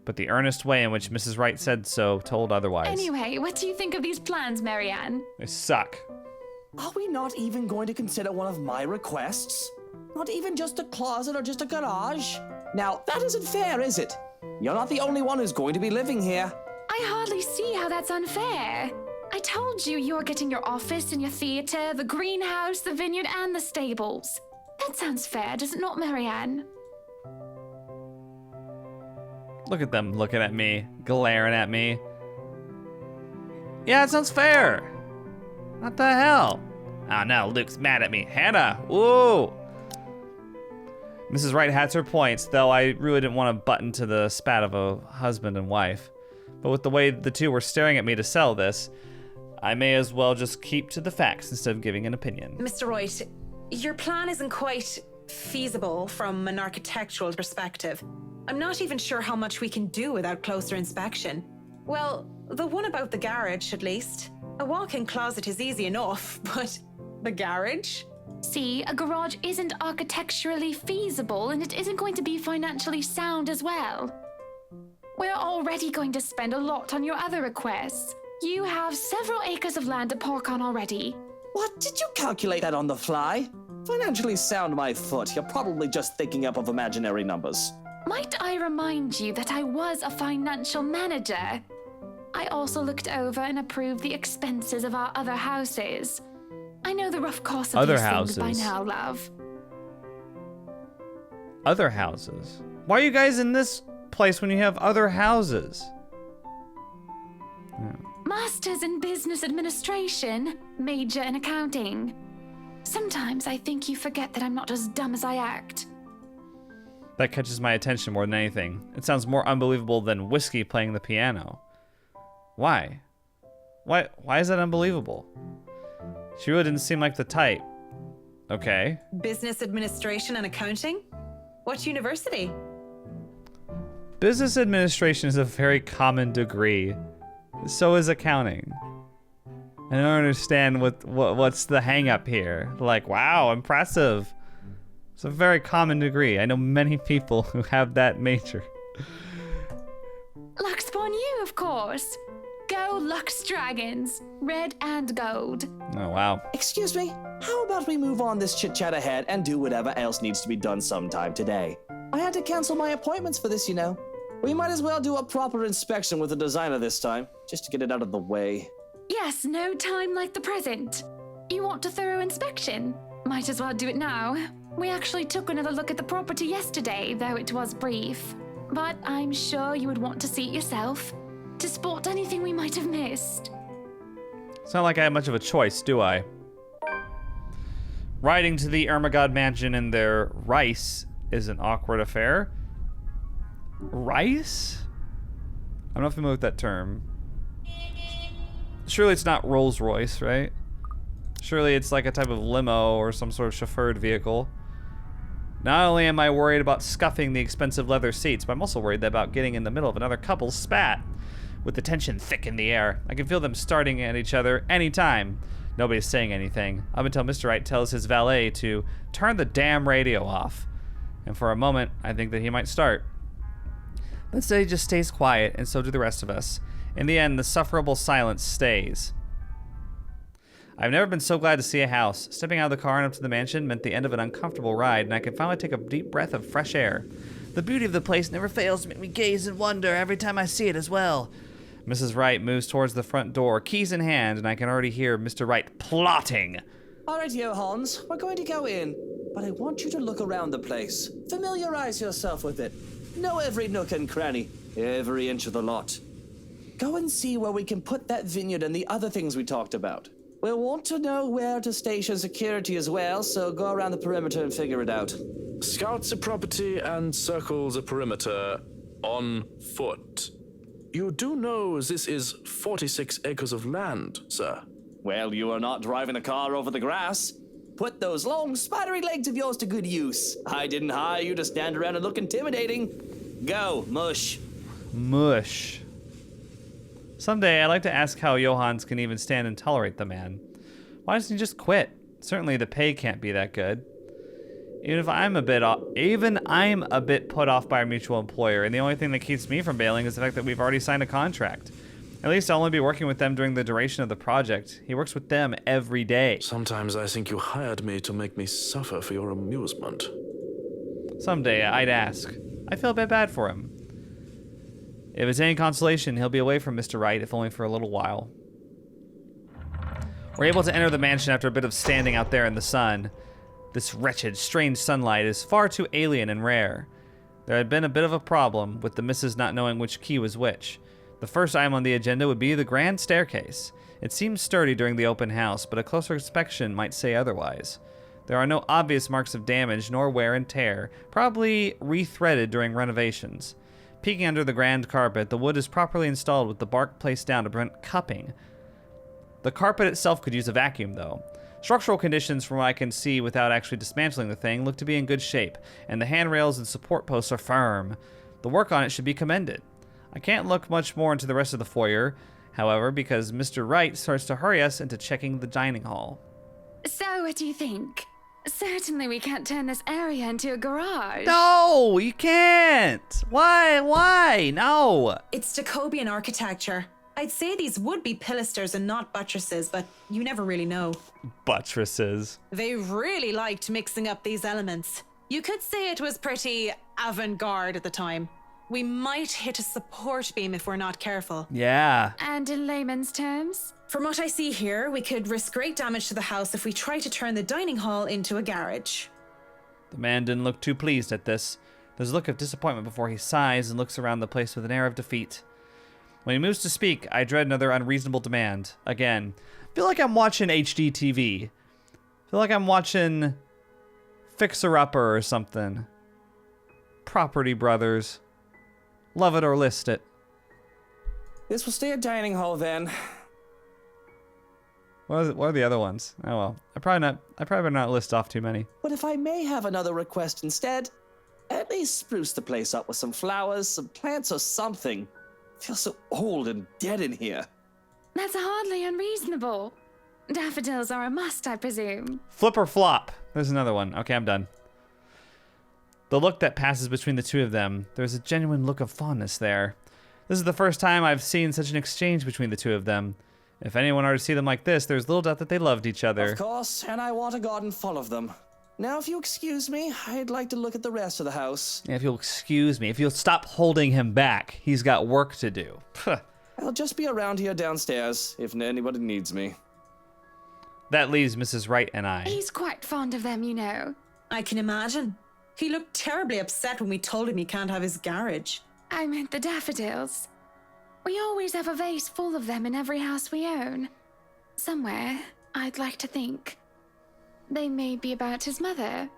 But the earnest way in which Mrs. Wright said so told otherwise. Anyway, what do you think of these plans, Marianne? They suck. Are we not even going to consider one of my requests? Not even just a closet or just a garage? Now, that isn't fair, is it? You're not the only one who's going to be living here. I hardly see how that's unfair. I told you you're getting your office and your theater, the greenhouse, the vineyard, and the stables. That sounds fair, does it not, Marianne? Look at them looking at me, glaring at me. Yeah, it sounds fair. What the hell? Oh no, Luke's mad at me. Hannah, ooh. Mrs. Wright has her points, though I really didn't want to butt into the spat of a husband and wife. But with the way the two were staring at me to sell this, I may as well just keep to the facts instead of giving an opinion. Mr. Wright, your plan isn't quite feasible from an architectural perspective. I'm not even sure how much we can do without closer inspection. Well, the one about the garage, at least. A walk-in closet is easy enough, but the garage? See, a garage isn't architecturally feasible, and it isn't going to be financially sound as well. We're already going to spend a lot on your other requests. You have several acres of land to park on already. What? Did you calculate that on the fly? Financially sound my foot. You're probably just thinking up of imaginary numbers. Might I remind you that I was a financial manager? I also looked over and approved the expenses of our other houses. I know the rough cost of Other these things by houses? now, love. Other houses? Why are you guys in this place when you have other houses? Masters in Business Administration, major in accounting. Sometimes I think you forget that I'm not as dumb as I act. That catches my attention more than anything. It sounds more unbelievable than Whisky playing the piano. Why? Why is that unbelievable? She really didn't seem like the type. Okay. Business administration and accounting? What university? Business administration is a very common degree. So is accounting. I don't understand what's the hang up here. Like, wow, impressive. It's a very common degree. I know many people who have that major. Lux upon you, of course. Go Lux Dragons, red and gold. Oh, wow. Excuse me, how about we move on this chit-chat ahead and do whatever else needs to be done sometime today? I had to cancel my appointments for this, you know. We might as well do a proper inspection with the designer this time, just to get it out of the way. Yes, no time like the present. You want a thorough inspection? Might as well do it now. We actually took another look at the property yesterday, though it was brief. But I'm sure you would want to see it yourself, to spot anything we might have missed. It's not like I have much of a choice, do I? Riding to the Ermagod mansion in their rice is an awkward affair. Rice? I'm not familiar with that term. Surely it's not Rolls Royce, right? Surely it's like a type of limo or some sort of chauffeured vehicle. Not only am I worried about scuffing the expensive leather seats, but I'm also worried about getting in the middle of another couple's spat. With the tension thick in the air, I can feel them starting at each other anytime. Nobody's saying anything, up until Mr. Wright tells his valet to turn the damn radio off. And for a moment, I think that he might start. But instead he just stays quiet, and so do the rest of us. In the end, the sufferable silence stays. I've never been so glad to see a house. Stepping out of the car and up to the mansion meant the end of an uncomfortable ride, and I could finally take a deep breath of fresh air. The beauty of the place never fails to make me gaze in wonder every time I see it as well. Mrs. Wright moves towards the front door, keys in hand, and I can already hear Mr. Wright plotting. All right, Johans, we're going to go in, but I want you to look around the place. Familiarize yourself with it. Know every nook and cranny, every inch of the lot. Go and see where we can put that vineyard and the other things we talked about. We'll want to know where to station security as well, so go around the perimeter and figure it out. Scout the property and circle the perimeter on foot. You do know this is 46 acres of land, sir. Well, you are not driving a car over the grass. Put those long, spidery legs of yours to good use. I didn't hire you to stand around and look intimidating. Go, mush. Mush. Someday I'd like to ask how Johans can even stand and tolerate the man. Why doesn't he just quit? Certainly the pay can't be that good. Even I'm a bit put off by our mutual employer, and the only thing that keeps me from bailing is the fact that we've already signed a contract. At least I'll only be working with them during the duration of the project. He works with them every day. Sometimes I think you hired me to make me suffer for your amusement. Someday I'd ask. I feel a bit bad for him. If it's any consolation, he'll be away from Mr. Wright, if only for a little while. We're able to enter the mansion after a bit of standing out there in the sun. This wretched, strange sunlight is far too alien and rare. There had been a bit of a problem with the missus not knowing which key was which. The first item on the agenda would be the grand staircase. It seems sturdy during the open house, but a closer inspection might say otherwise. There are no obvious marks of damage nor wear and tear, probably rethreaded during renovations. Peeking under the grand carpet, the wood is properly installed with the bark placed down to prevent cupping. The carpet itself could use a vacuum, though. Structural conditions, from what I can see without actually dismantling the thing, look to be in good shape, and the handrails and support posts are firm. The work on it should be commended. I can't look much more into the rest of the foyer, however, because Mr. Wright starts to hurry us into checking the dining hall. So, what do you think? Certainly we can't turn this area into a garage. No, you can't! Why? No! It's Jacobean architecture. I'd say these would be pilasters and not buttresses, but you never really know. Buttresses. They really liked mixing up these elements. You could say it was pretty avant-garde at the time. We might hit a support beam if we're not careful. Yeah. And in layman's terms? From what I see here, we could risk great damage to the house if we try to turn the dining hall into a garage. The man didn't look too pleased at this. There's a look of disappointment before he sighs and looks around the place with an air of defeat. When he moves to speak, I dread another unreasonable demand. Again. I feel like I'm watching HD TV. I feel like I'm watching Fixer Upper or something. Property Brothers. Love it or list it. This will stay a dining hall then. What are the other ones? Oh well. I probably better not list off too many. But if I may have another request instead, at least spruce the place up with some flowers, some plants or something. Feels so old and dead in here. That's hardly unreasonable. Daffodils are a must, I presume. Flip or flop. There's another one. Okay, I'm done. The look that passes between the two of them, there's a genuine look of fondness there. This is the first time I've seen such an exchange between the two of them. If anyone are to see them like this, there's little doubt that they loved each other. Of course, and I want a garden full of them. Now, if you excuse me, I'd like to look at the rest of the house. If you'll excuse me, if you'll stop holding him back, he's got work to do. I'll just be around here downstairs if anybody needs me. That leaves Mrs. Wright and I. He's quite fond of them, you know. I can imagine. He looked terribly upset when we told him he can't have his garage. I meant the daffodils. We always have a vase full of them in every house we own. Somewhere, I'd like to think. They may be about his mother.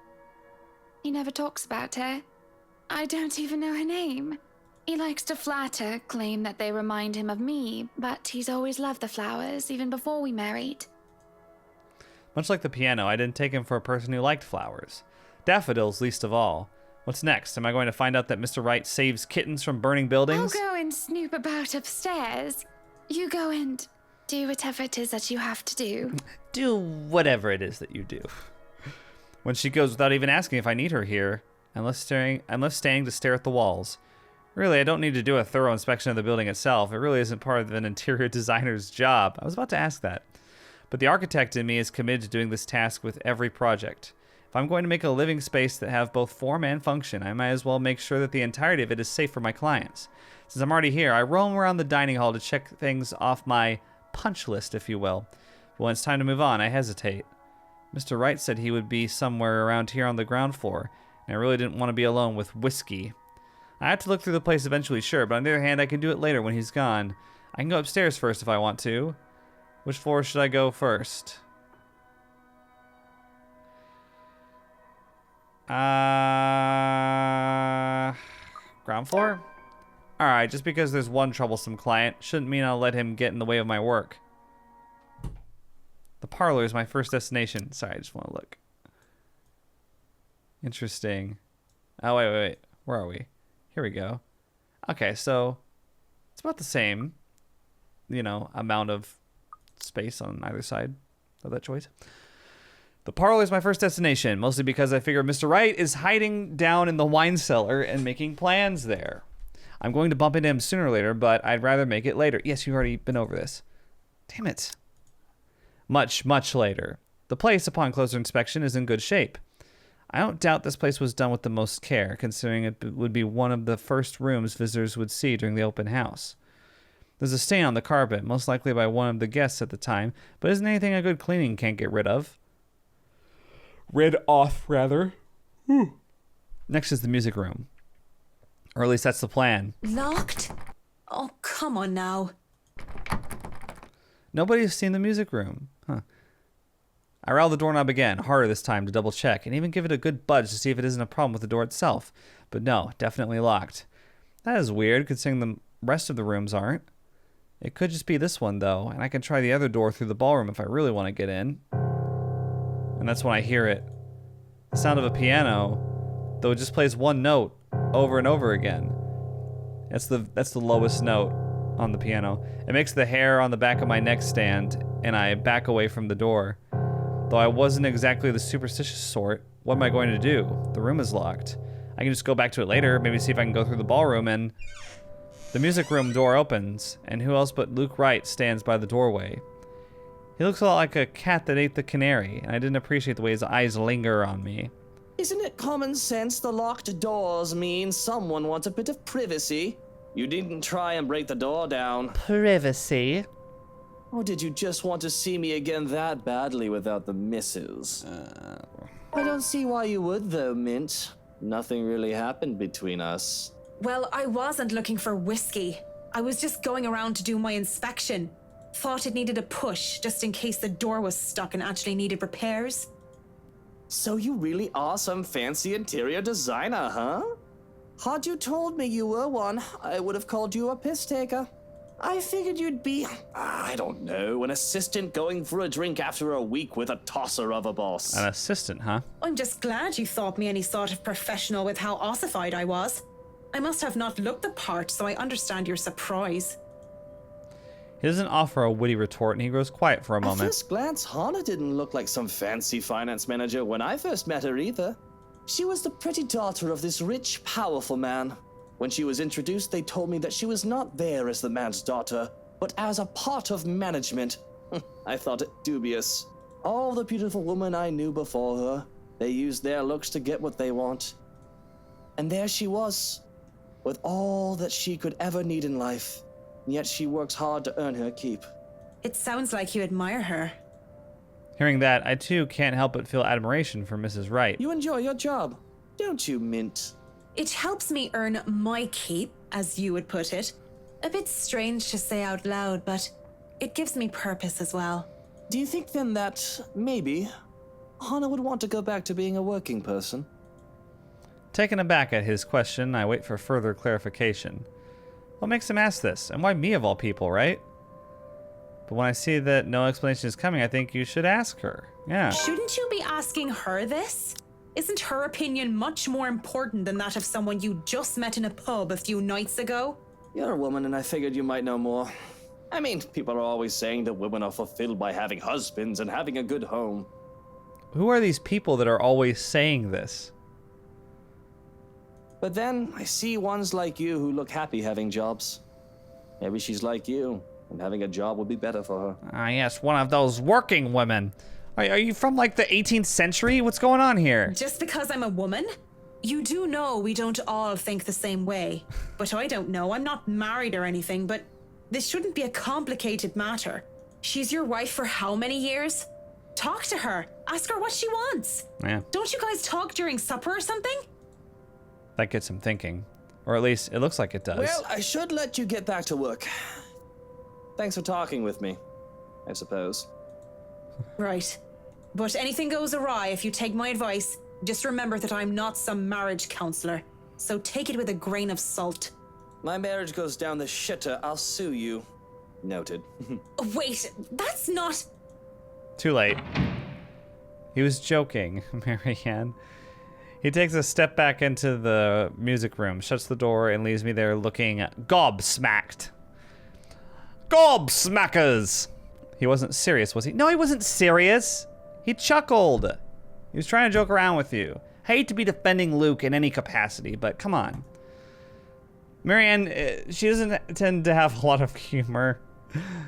He never talks about her. I don't even know her name. He likes to flatter, claim that they remind him of me, but he's always loved the flowers, even before we married. Much like the piano, I didn't take him for a person who liked flowers. Daffodils least of all. What's next? Am I going to find out that Mr. Wright saves kittens from burning buildings? I'll go and snoop about upstairs. You go and do whatever it is that you have to do. Do whatever it is that you do. When she goes without even asking if I need her here, I'm left standing to stare at the walls. Really, I don't need to do a thorough inspection of the building itself. It really isn't part of an interior designer's job. I was about to ask that. But the architect in me is committed to doing this task with every project. If I'm going to make a living space that have both form and function, I might as well make sure that the entirety of it is safe for my clients. Since I'm already here, I roam around the dining hall to check things off my punch list, if you will. But when it's time to move on, I hesitate. Mr. Wright said he would be somewhere around here on the ground floor, and I really didn't want to be alone with Whisky. I have to look through the place eventually, sure, but on the other hand, I can do it later when he's gone. I can go upstairs first if I want to. Which floor should I go first? Ground floor? Alright, just because there's one troublesome client shouldn't mean I'll let him get in the way of my work. The parlor is my first destination. Sorry, I just want to look. Interesting. Oh, wait. Where are we? Here we go. Okay, so it's about the same, amount of space on either side of that choice. The parlor is my first destination, mostly because I figure Mr. Wright is hiding down in the wine cellar and making plans there. I'm going to bump into him sooner or later, but I'd rather make it later. Yes, you've already been over this. Damn it. Much, much later. The place, upon closer inspection, is in good shape. I don't doubt this place was done with the most care, considering it would be one of the first rooms visitors would see during the open house. There's a stain on the carpet, most likely by one of the guests at the time, but isn't anything a good cleaning can't get rid of? Rid off, rather. Next is the music room. Or at least that's the plan. Locked? Oh, come on now. Nobody's seen the music room. Huh. I rattle the doorknob again, harder this time to double check, and even give it a good budge to see if it isn't a problem with the door itself. But no, definitely locked. That is weird, considering the rest of the rooms aren't. It could just be this one, though, and I can try the other door through the ballroom if I really want to get in. And that's when I hear it. The sound of a piano, though it just plays one note over and over again. That's the lowest note on the piano. It makes the hair on the back of my neck stand, and I back away from the door. Though I wasn't exactly the superstitious sort, what am I going to do? The room is locked. I can just go back to it later, maybe see if I can go through the ballroom, and... The music room door opens, and who else but Luke Wright stands by the doorway. He looks a lot like a cat that ate the canary, and I didn't appreciate the way his eyes linger on me. Isn't it common sense the locked doors mean someone wants a bit of privacy? You didn't try and break the door down. Privacy? Or did you just want to see me again that badly without the missus? I don't see why you would, though, Mint. Nothing really happened between us. Well, I wasn't looking for whiskey. I was just going around to do my inspection. Thought it needed a push, just in case the door was stuck and actually needed repairs. So you really are some fancy interior designer, huh? Had you told me you were one, I would have called you a piss taker. I figured you'd be, I don't know, an assistant going for a drink after a week with a tosser of a boss. An assistant, huh? I'm just glad you thought me any sort of professional with how ossified I was. I must have not looked the part, so I understand your surprise. He doesn't offer a witty retort, and he grows quiet for a At moment. first glance, Hannah didn't look like some fancy finance manager when I first met her either. She was the pretty daughter of this rich, powerful man. When she was introduced, they told me that she was not there as the man's daughter, but as a part of management. I thought it dubious. All the beautiful women I knew before her, they used their looks to get what they want. And there she was, with all that she could ever need in life, and yet she works hard to earn her keep. It sounds like you admire her. Hearing that, I too can't help but feel admiration for Mrs. Wright. You enjoy your job, don't you, Mint? It helps me earn my keep, as you would put it. A bit strange to say out loud, but it gives me purpose as well. Do you think then that, maybe, Hannah would want to go back to being a working person? Taken aback at his question, I wait for further clarification. What makes him ask this? And why me of all people, right? But when I see that no explanation is coming, I think you should ask her. Yeah. Shouldn't you be asking her this? Isn't her opinion much more important than that of someone you just met in a pub a few nights ago? You're a woman, and I figured you might know more. I mean, people are always saying that women are fulfilled by having husbands and having a good home. Who are these people that are always saying this? But then, I see ones like you who look happy having jobs. Maybe she's like you, and having a job would be better for her. Ah, yes, one of those working women. Are you from, like, the 18th century? What's going on here? Just because I'm a woman? You do know we don't all think the same way. But I don't know. I'm not married or anything, but this shouldn't be a complicated matter. She's your wife for how many years? Talk to her. Ask her what she wants. Yeah, Don't you guys talk during supper or something? that gets him thinking. Or at least, it looks like it does. Well, I should let you get back to work. Thanks for talking with me, I suppose. Right. But anything goes awry if you take my advice. Just remember that I'm not some marriage counselor. So take it with a grain of salt. My marriage goes down the shitter, I'll sue you. Noted. Wait, that's not... Too late. He was joking, Marianne. He takes a step back into the music room, shuts the door, and leaves me there looking gobsmacked. Gobsmackers! He wasn't serious, was he? No, he wasn't serious. He chuckled. He was trying to joke around with you. Hate to be defending Luke in any capacity, but come on. Marianne, she doesn't tend to have a lot of humor.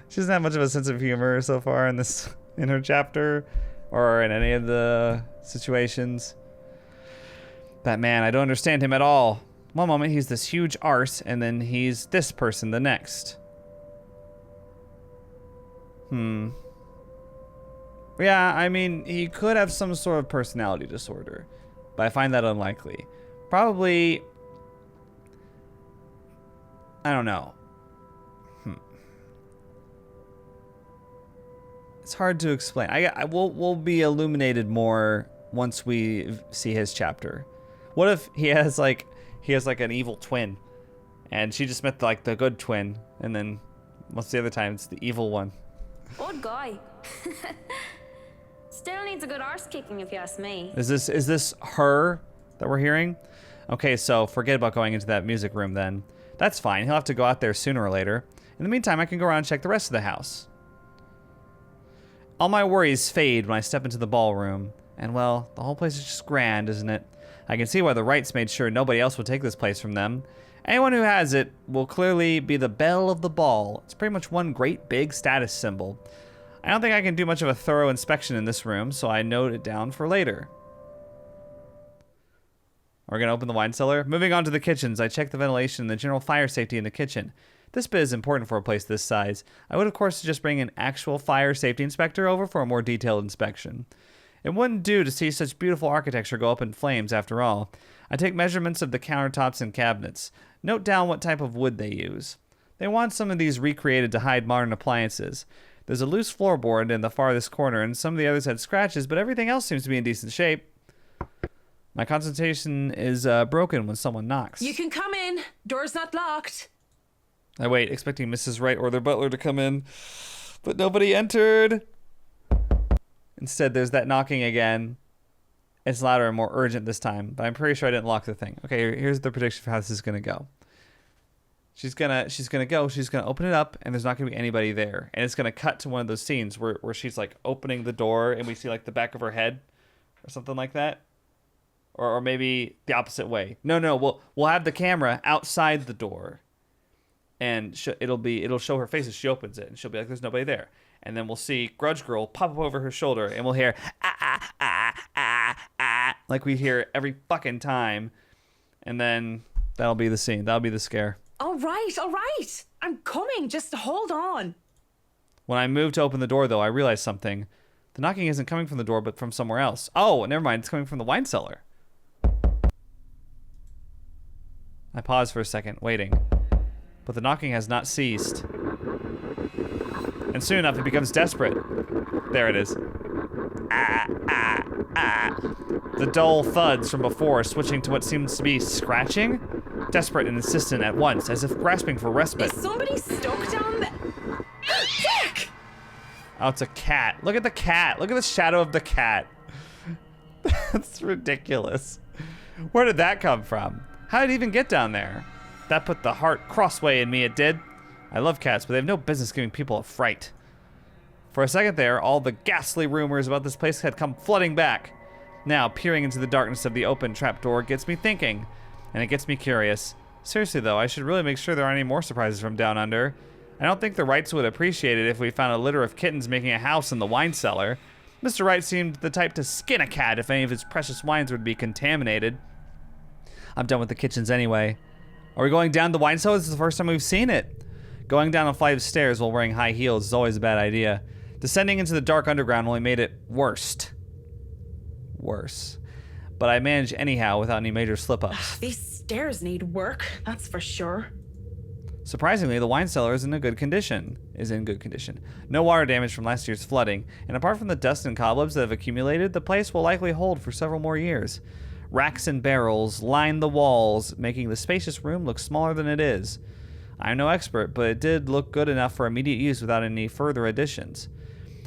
She doesn't have much of a sense of humor so far in her chapter, or in any of the situations. That man, I don't understand him at all. One moment he's this huge arse, and then he's this person the next. Yeah, I mean, he could have some sort of personality disorder, but I find that unlikely. Probably, I don't know. It's hard to explain. We'll be illuminated more once we see his chapter. What if he has like an evil twin, and she just met like the good twin, and then most of the other time it's the evil one. Odd guy. Still needs a good arse kicking, if you ask me. Is this her that we're hearing? Okay, so forget about going into that music room then. That's fine. He'll have to go out there sooner or later. In the meantime, I can go around and check the rest of the house. All my worries fade when I step into the ballroom. And well, the whole place is just grand, isn't it? I can see why the Wrights made sure nobody else would take this place from them. Anyone who has it will clearly be the belle of the ball. It's pretty much one great big status symbol. I don't think I can do much of a thorough inspection in this room, so I note it down for later. We're going to open the wine cellar. Moving on to the kitchens, I check the ventilation and the general fire safety in the kitchen. This bit is important for a place this size. I would, of course, just bring an actual fire safety inspector over for a more detailed inspection. It wouldn't do to see such beautiful architecture go up in flames, after all. I take measurements of the countertops and cabinets. Note down what type of wood they use. They want some of these recreated to hide modern appliances. There's a loose floorboard in the farthest corner, and some of the others had scratches, but everything else seems to be in decent shape. My concentration is broken when someone knocks. You can come in. Door's not locked. I wait, expecting Mrs. Wright or their butler to come in, but nobody entered. Instead, there's that knocking again. It's louder and more urgent this time, but I'm pretty sure I didn't lock the thing. Okay, here's the prediction for how this is gonna go. She's gonna open it up, and there's not gonna be anybody there, and it's gonna cut to one of those scenes where she's like opening the door, and we see like the back of her head, or something like that, or maybe the opposite way. No, we'll have the camera outside the door, and it'll show her face as she opens it, and she'll be like, "There's nobody there," and then we'll see Grudge Girl pop up over her shoulder, and we'll hear like we hear every fucking time, and then that'll be the scene. That'll be the scare. All right. I'm coming. Just hold on. When I move to open the door, though, I realize something. The knocking isn't coming from the door, but from somewhere else. Oh, never mind. It's coming from the wine cellar. I pause for a second, waiting. But the knocking has not ceased. And soon enough, it becomes desperate. There it is. The dull thuds from before switching to what seems to be scratching. Desperate and insistent at once, as if grasping for respite. Is somebody stuck down there? Jack! Oh, it's a cat. Look at the cat. Look at the shadow of the cat. That's ridiculous. Where did that come from? How did it even get down there? That put the heart crossway in me, it did. I love cats, but they have no business giving people a fright. For a second there, all the ghastly rumors about this place had come flooding back. Now, peering into the darkness of the open trapdoor gets me thinking, and it gets me curious. Seriously, though, I should really make sure there aren't any more surprises from down under. I don't think the Wrights would appreciate it if we found a litter of kittens making a house in the wine cellar. Mr. Wright seemed the type to skin a cat if any of his precious wines would be contaminated. I'm done with the kitchens anyway. Are we going down the wine cellar? This is the first time we've seen it. Going down a flight of stairs while wearing high heels is always a bad idea. Descending into the dark underground only made it worse. But I managed anyhow without any major slip-ups. These stairs need work, that's for sure. Surprisingly, the wine cellar is in good condition. No water damage from last year's flooding, and apart from the dust and cobwebs that have accumulated, the place will likely hold for several more years. Racks and barrels line the walls, making the spacious room look smaller than it is. I'm no expert, but it did look good enough for immediate use without any further additions.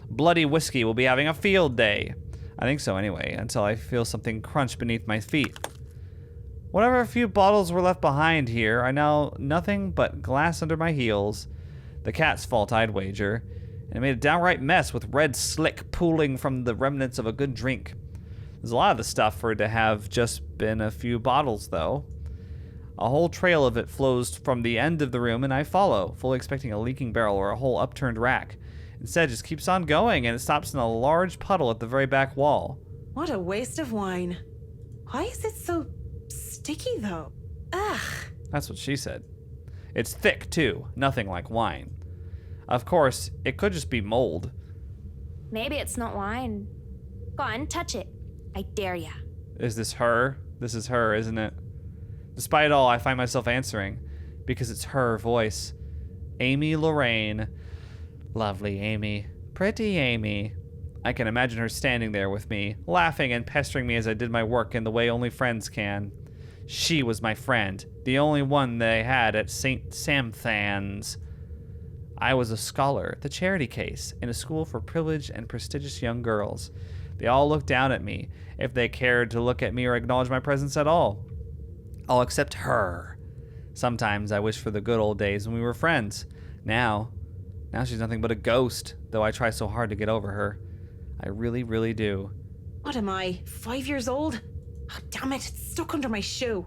Bloody Whisky will be having a field day. I think so anyway, until I feel something crunch beneath my feet. Whatever few bottles were left behind here are now nothing but glass under my heels. The cat's fault, I'd wager. And it made a downright mess with red slick pooling from the remnants of a good drink. There's a lot of the stuff for it to have just been a few bottles, though. A whole trail of it flows from the end of the room, and I follow, fully expecting a leaking barrel or a whole upturned rack. Instead, it just keeps on going, and it stops in a large puddle at the very back wall. What a waste of wine. Why is it so sticky, though. Ugh. That's what she said. It's thick, too. Nothing like wine. Of course, it could just be mold. Maybe it's not wine. Go on, touch it. I dare ya. Is this her? This is her, isn't it? Despite it all, I find myself answering because it's her voice. Amy Lorraine. Lovely Amy. Pretty Amy. I can imagine her standing there with me, laughing and pestering me as I did my work in the way only friends can. She was my friend, the only one they had at St. Samthan's. I was a scholar, the charity case, in a school for privileged and prestigious young girls. They all looked down at me, if they cared to look at me or acknowledge my presence at all. All except her. Sometimes I wish for the good old days when we were friends. Now she's nothing but a ghost, though I try so hard to get over her. I really, really do. What am I, 5 years old? Oh, damn it, it's stuck under my shoe.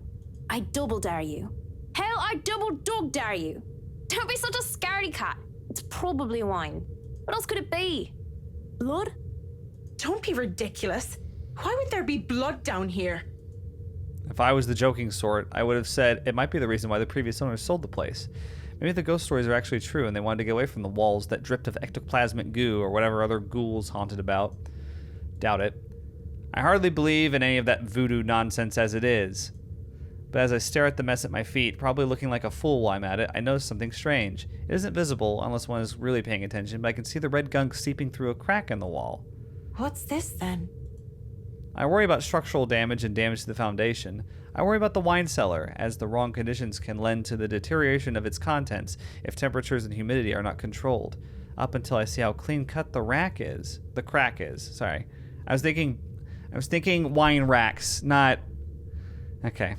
I double dare you. Hell, I double dog dare you. Don't be such a scaredy cat. It's probably wine. What else could it be? Blood? Don't be ridiculous. Why would there be blood down here? If I was the joking sort, I would have said it might be the reason why the previous owners sold the place. Maybe the ghost stories are actually true and they wanted to get away from the walls that dripped of ectoplasmic goo or whatever other ghouls haunted about. Doubt it. I hardly believe in any of that voodoo nonsense as it is. But as I stare at the mess at my feet, probably looking like a fool while I'm at it, I notice something strange. It isn't visible unless one is really paying attention, but I can see the red gunk seeping through a crack in the wall. What's this then? I worry about structural damage and damage to the foundation. I worry about the wine cellar, as the wrong conditions can lend to the deterioration of its contents if temperatures and humidity are not controlled. Up until I see how clean-cut the crack is. Sorry. I was thinking wine racks, not... Okay.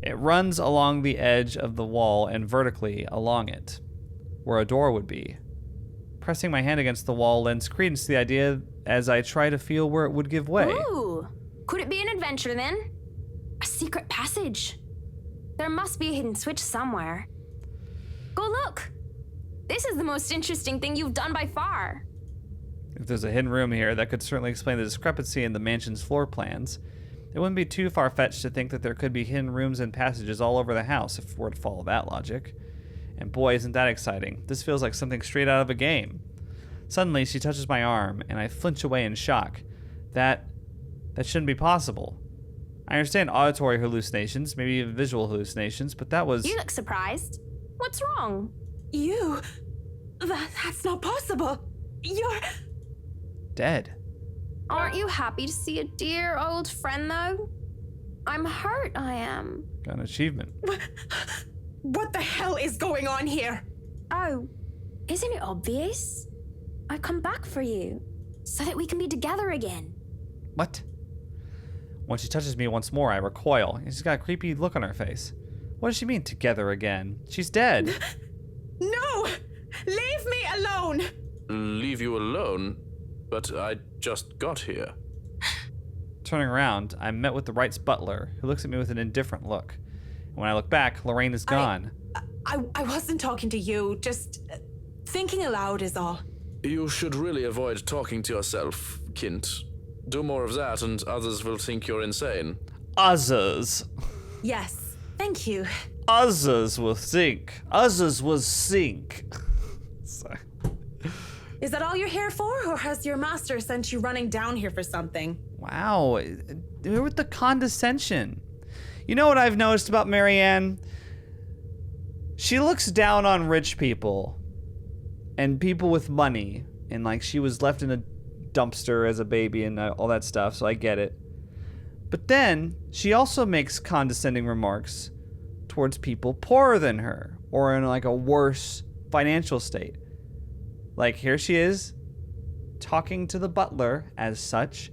It runs along the edge of the wall and vertically along it, where a door would be. Pressing my hand against the wall lends credence to the idea as I try to feel where it would give way. Ooh, could it be an adventure then? A secret passage? There must be a hidden switch somewhere. Go look. This is the most interesting thing you've done by far. If there's a hidden room here, that could certainly explain the discrepancy in the mansion's floor plans. It wouldn't be too far-fetched to think that there could be hidden rooms and passages all over the house if we were to follow that logic. And boy, isn't that exciting. This feels like something straight out of a game. Suddenly, she touches my arm, and I flinch away in shock. That shouldn't be possible. I understand auditory hallucinations, maybe even visual hallucinations, but that was... You look surprised. What's wrong? You? That's not possible. You're... dead. Aren't you happy to see a dear old friend, though? I'm hurt, I am. Got an achievement. What the hell is going on here? Oh, isn't it obvious? I've come back for you, so that we can be together again. What? When she touches me once more, I recoil, and she's got a creepy look on her face. What does she mean, together again? She's dead. No! Leave me alone! Leave you alone? But I just got here. Turning around, I'm met with the Wright's butler, who looks at me with an indifferent look. And when I look back, Lorraine is gone. I wasn't talking to you, just thinking aloud is all. You should really avoid talking to yourself, Kint. Do more of that and others will think you're insane. Others. Yes, thank you. Others will think. Others will sink. Sorry. Is that all you're here for, or has your master sent you running down here for something? Wow, we're with the condescension. You know what I've noticed about Marianne? She looks down on rich people and people with money, and like she was left in a dumpster as a baby and all that stuff, so I get it. But then she also makes condescending remarks towards people poorer than her or in like a worse financial state. Like, here she is, talking to the butler as such.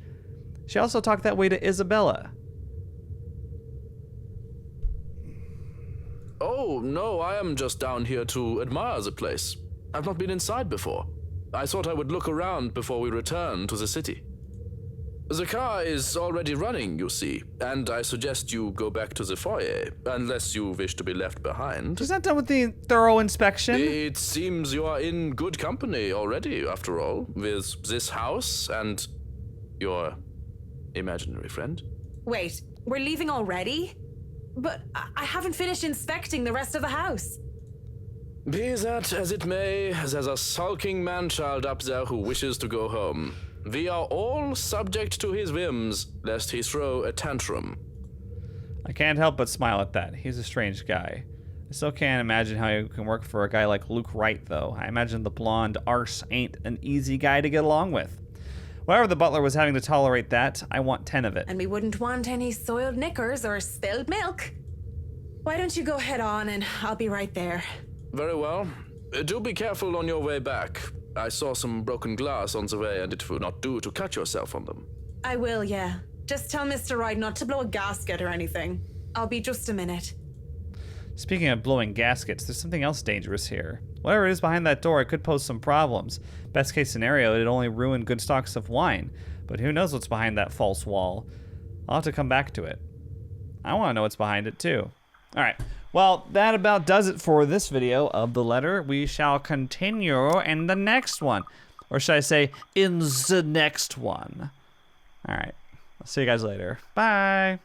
She also talked that way to Isabella. Oh, no, I am just down here to admire the place. I've not been inside before. I thought I would look around before we return to the city. The car is already running, you see, and I suggest you go back to the foyer, unless you wish to be left behind. She's not done with the thorough inspection. It seems you are in good company already, after all, with this house and your imaginary friend. Wait, we're leaving already? But I haven't finished inspecting the rest of the house. Be that as it may, there's a sulking man-child up there who wishes to go home. We are all subject to his whims, lest he throw a tantrum. I can't help but smile at that. He's a strange guy. I still can't imagine how he can work for a guy like Luke Wright, though. I imagine the blonde arse ain't an easy guy to get along with. Whatever the butler was having to tolerate that, I want 10 of it. And we wouldn't want any soiled knickers or spilled milk. Why don't you go head on and I'll be right there. Very well. Do be careful on your way back. I saw some broken glass on the way, and it would not do to cut yourself on them. I will, yeah. Just tell Mr. Wright not to blow a gasket or anything. I'll be just a minute. Speaking of blowing gaskets, there's something else dangerous here. Whatever it is behind that door, it could pose some problems. Best case scenario, it'd only ruin good stocks of wine. But who knows what's behind that false wall? I'll have to come back to it. I want to know what's behind it, too. Alright, well, that about does it for this video of the letter. We shall continue in the next one. Or should I say, in the next one. Alright, I'll see you guys later. Bye!